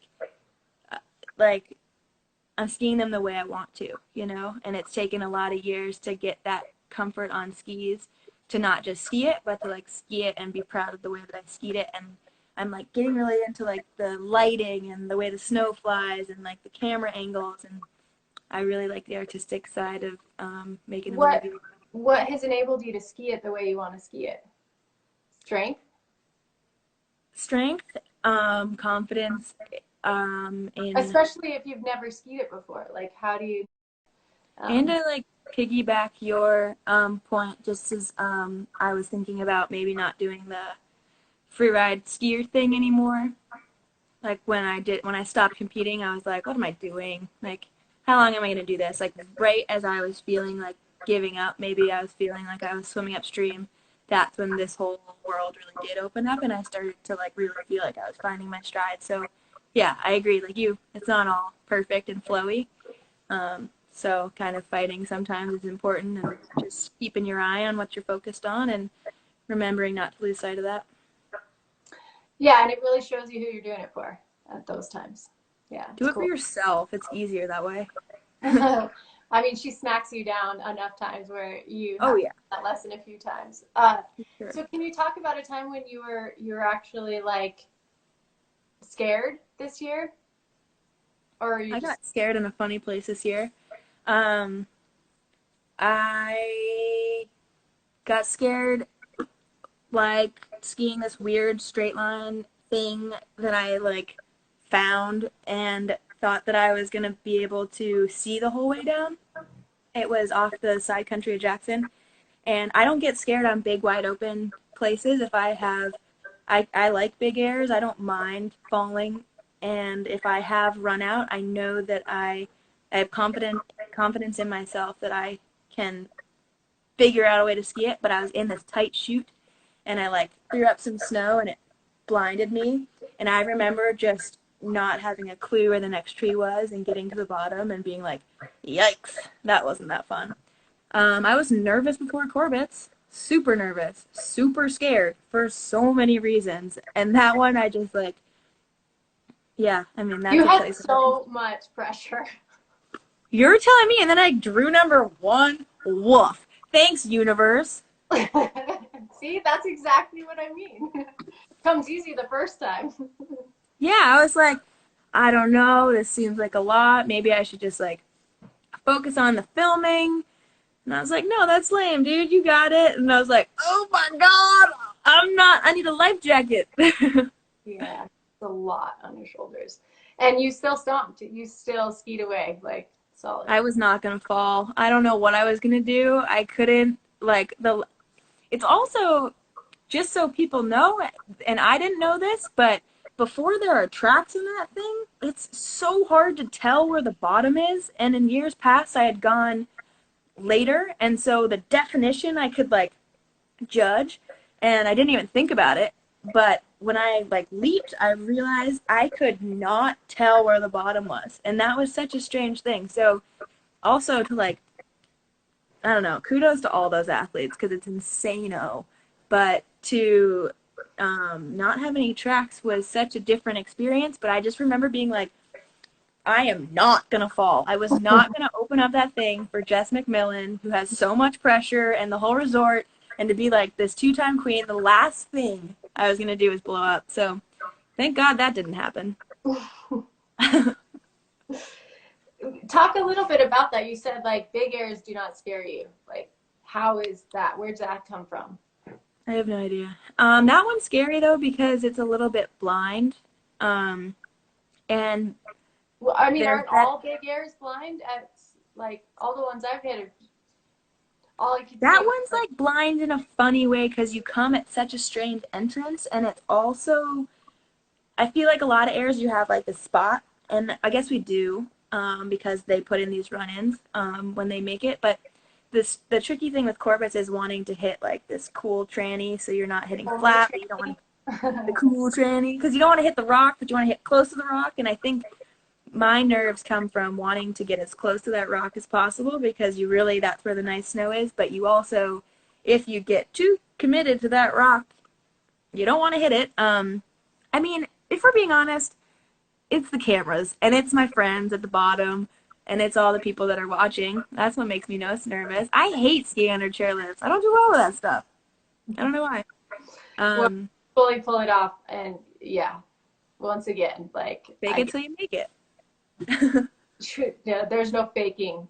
I'm skiing them the way I want to, and it's taken a lot of years to get that comfort on skis, to not just ski it, but to like ski it and be proud of the way that I skied it. And I'm like getting really into like the lighting and the way the snow flies and like the camera angles, and I really like the artistic side of making a movie. What has enabled you to ski it the way you want to ski it? Strength, confidence, in... Especially if you've never skied it before. Like, how do you... And I like piggyback your point, just as I was thinking about maybe not doing the free ride skier thing anymore. Like when I stopped competing, I was like, what am I doing? Like, how long am I going to do this? Like right as I was feeling like giving up, maybe I was feeling like I was swimming upstream. That's when this whole world really did open up, and I started to like really feel like I was finding my stride. So yeah, I agree. Like it's not all perfect and flowy. So kind of fighting sometimes is important, and just keeping your eye on what you're focused on and remembering not to lose sight of that. Yeah, and it really shows you who you're doing it for at those times. Yeah. Do it for yourself. It's easier that way. I mean, she smacks you down enough times where you have that lesson a few times. Sure. So can you talk about a time when you were actually like scared this year? Or I got scared in a funny place this year. I got scared like skiing this weird straight line thing that I like found and thought that I was going to be able to see the whole way down. It was off the side country of Jackson, and I don't get scared on big wide open places. If I like big airs. I don't mind falling, and if I have run out, I know that I have confidence in myself that I can figure out a way to ski it. But I was in this tight chute, and I like threw up some snow, and it blinded me. And I remember just not having a clue where the next tree was and getting to the bottom and being like, yikes, that wasn't that fun. I was nervous before Corbett's, super nervous, super scared for so many reasons. And that one I just like, yeah, I mean, that's you had so much pressure. You're telling me, and then I drew number 1. Woof. Thanks, universe. See, that's exactly what I mean. Comes easy the first time. Yeah, I was like, I don't know, this seems like a lot. Maybe I should just like focus on the filming. And I was like, no, that's lame, dude. You got it. And I was like, oh my God, I need a life jacket. Yeah, it's a lot on your shoulders. And you still stomped. You still skied away, like solid. I was not going to fall. I don't know what I was going to do. I couldn't, like, it's also just so people know, and I didn't know this, but before there are tracks in that thing, it's so hard to tell where the bottom is. And in years past, I had gone later, and so the definition I could like judge, and I didn't even think about it. But when I like leaped, I realized I could not tell where the bottom was, and that was such a strange thing. So also to like, I don't know, kudos to all those athletes because it's insano. But to not have any tracks was such a different experience. But I just remember being like, I am not gonna fall. I was not gonna open up that thing for Jess McMillan, who has so much pressure and the whole resort, and to be like this two-time queen. The last thing I was gonna do is blow up. So thank God that didn't happen. Talk a little bit about that. You said like big airs do not scare you. Like, how is that? Where'd that come from? I have no idea. That one's scary though because it's a little bit blind. Um, and Well, I mean, there's aren't that all big airs blind? At like all the ones I've hit, are, all I could see that was one's like, like blind in a funny way because you come at such a strange entrance, and it's also I feel like a lot of airs you have like the spot, and I guess we do because they put in these run-ins when they make it. But the tricky thing with Corbett's is wanting to hit like this cool tranny, so you're not hitting only flat, but you don't want the training. cool tranny because you don't want to hit the rock, but you want to hit close to the rock. And I think my nerves come from wanting to get as close to that rock as possible because you really that's where the nice snow is. But you also, if you get too committed to that rock, you don't want to hit it. I mean, if we're being honest, it's the cameras and it's my friends at the bottom and it's all the people that are watching. That's what makes me most nervous. I hate skiing under chairlifts. I don't do well with that stuff. I don't know why. Well, Um, fully pull it off, and yeah, once again, like Fake I it till you make it. yeah, there's no faking,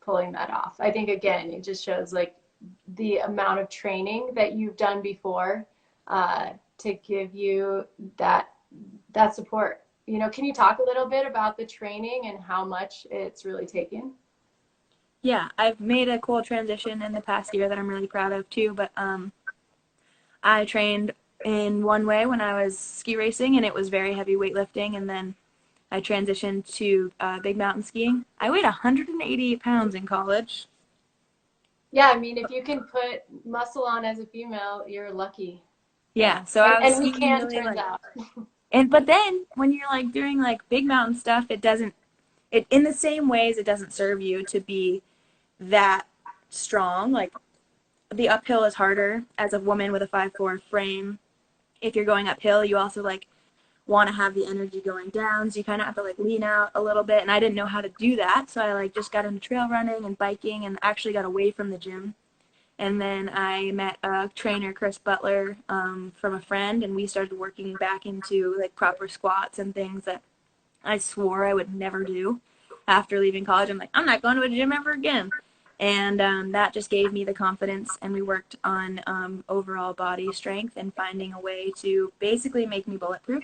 pulling that off. I think again, it just shows like the amount of training that you've done before to give you that support. Can you talk a little bit about the training and how much it's really taken? Yeah, I've made a cool transition in the past year that I'm really proud of too. But I trained in one way when I was ski racing, and it was very heavy weightlifting. And then I transitioned to big mountain skiing. I weighed 188 pounds in college. Yeah, I mean, if you can put muscle on as a female, you're lucky. Yeah, So, so I was and we skiing can, really turns like, out. and but then when you're like doing like big mountain stuff, it doesn't, it in the same ways it doesn't serve you to be that strong. Like the uphill is harder as a woman with a 5'4" frame. If you're going uphill, you also like want to have the energy going down, so you kind of have to like lean out a little bit. And I didn't know how to do that, so I like just got into trail running and biking, and actually got away from the gym. And then I met a trainer, Chris Butler, from a friend, and we started working back into like proper squats and things that I swore I would never do after leaving college. I'm like, I'm not going to a gym ever again. And that just gave me the confidence, and we worked on overall body strength and finding a way to basically make me bulletproof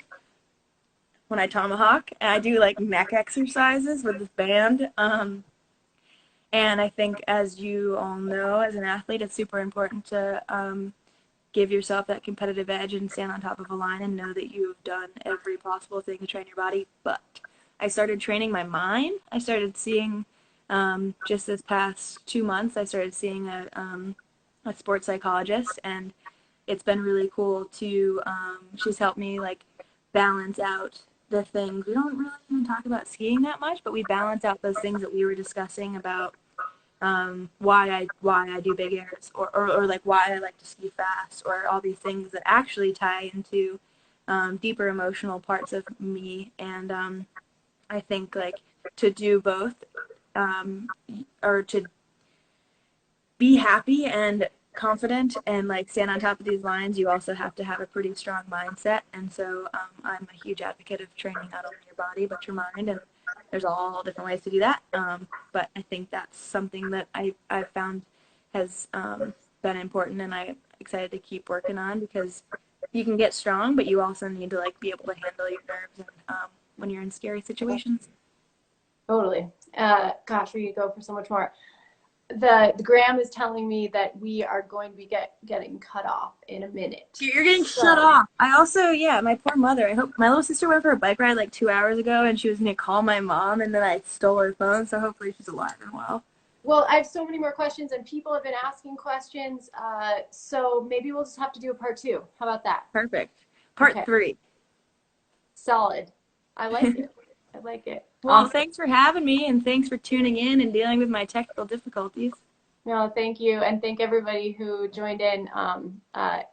when I tomahawk. And I do like neck exercises with this band. And I think, as you all know, as an athlete, it's super important to give yourself that competitive edge and stand on top of a line and know that you've done every possible thing to train your body. But I started training my mind. I started seeing, just this past 2 months, I started seeing a sports psychologist, and it's been really cool to, she's helped me like balance out the things. We don't really even talk about skiing that much, but we balance out those things that we were discussing about why I do big airs, or like why I like to ski fast, or all these things that actually tie into deeper emotional parts of me. And I think like to do both, or to be happy and confident and like stand on top of these lines, you also have to have a pretty strong mindset. And so I'm a huge advocate of training not only your body but your mind, and there's all different ways to do that. But I think that's something that I've found has been important, and I'm excited to keep working on, because you can get strong, but you also need to like be able to handle your nerves and, when you're in scary situations. Totally. Gosh, we could go for so much more. The Graham is telling me that we are going to be getting cut off in a minute. You're getting shut off. I also, my poor mother. I hope my little sister went for a bike ride like 2 hours ago, and she was going to call my mom, and then I stole her phone. So hopefully she's alive and well. Well, I have so many more questions, and people have been asking questions. So maybe we'll just have to do a part 2. How about that? Perfect. Part 3. Solid. I like it. I like it. Well, thanks for having me, and thanks for tuning in and dealing with my technical difficulties. No, thank you, and thank everybody who joined in.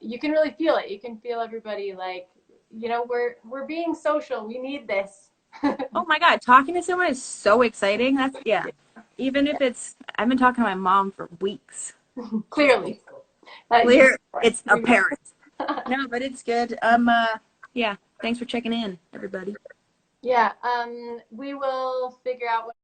You can really feel it. You can feel everybody like, we're being social. We need this. Oh my God, talking to someone is so exciting. Even if I've been talking to my mom for weeks. Clearly. It's apparent. No, but it's good. Thanks for checking in, everybody. Yeah, we will figure out what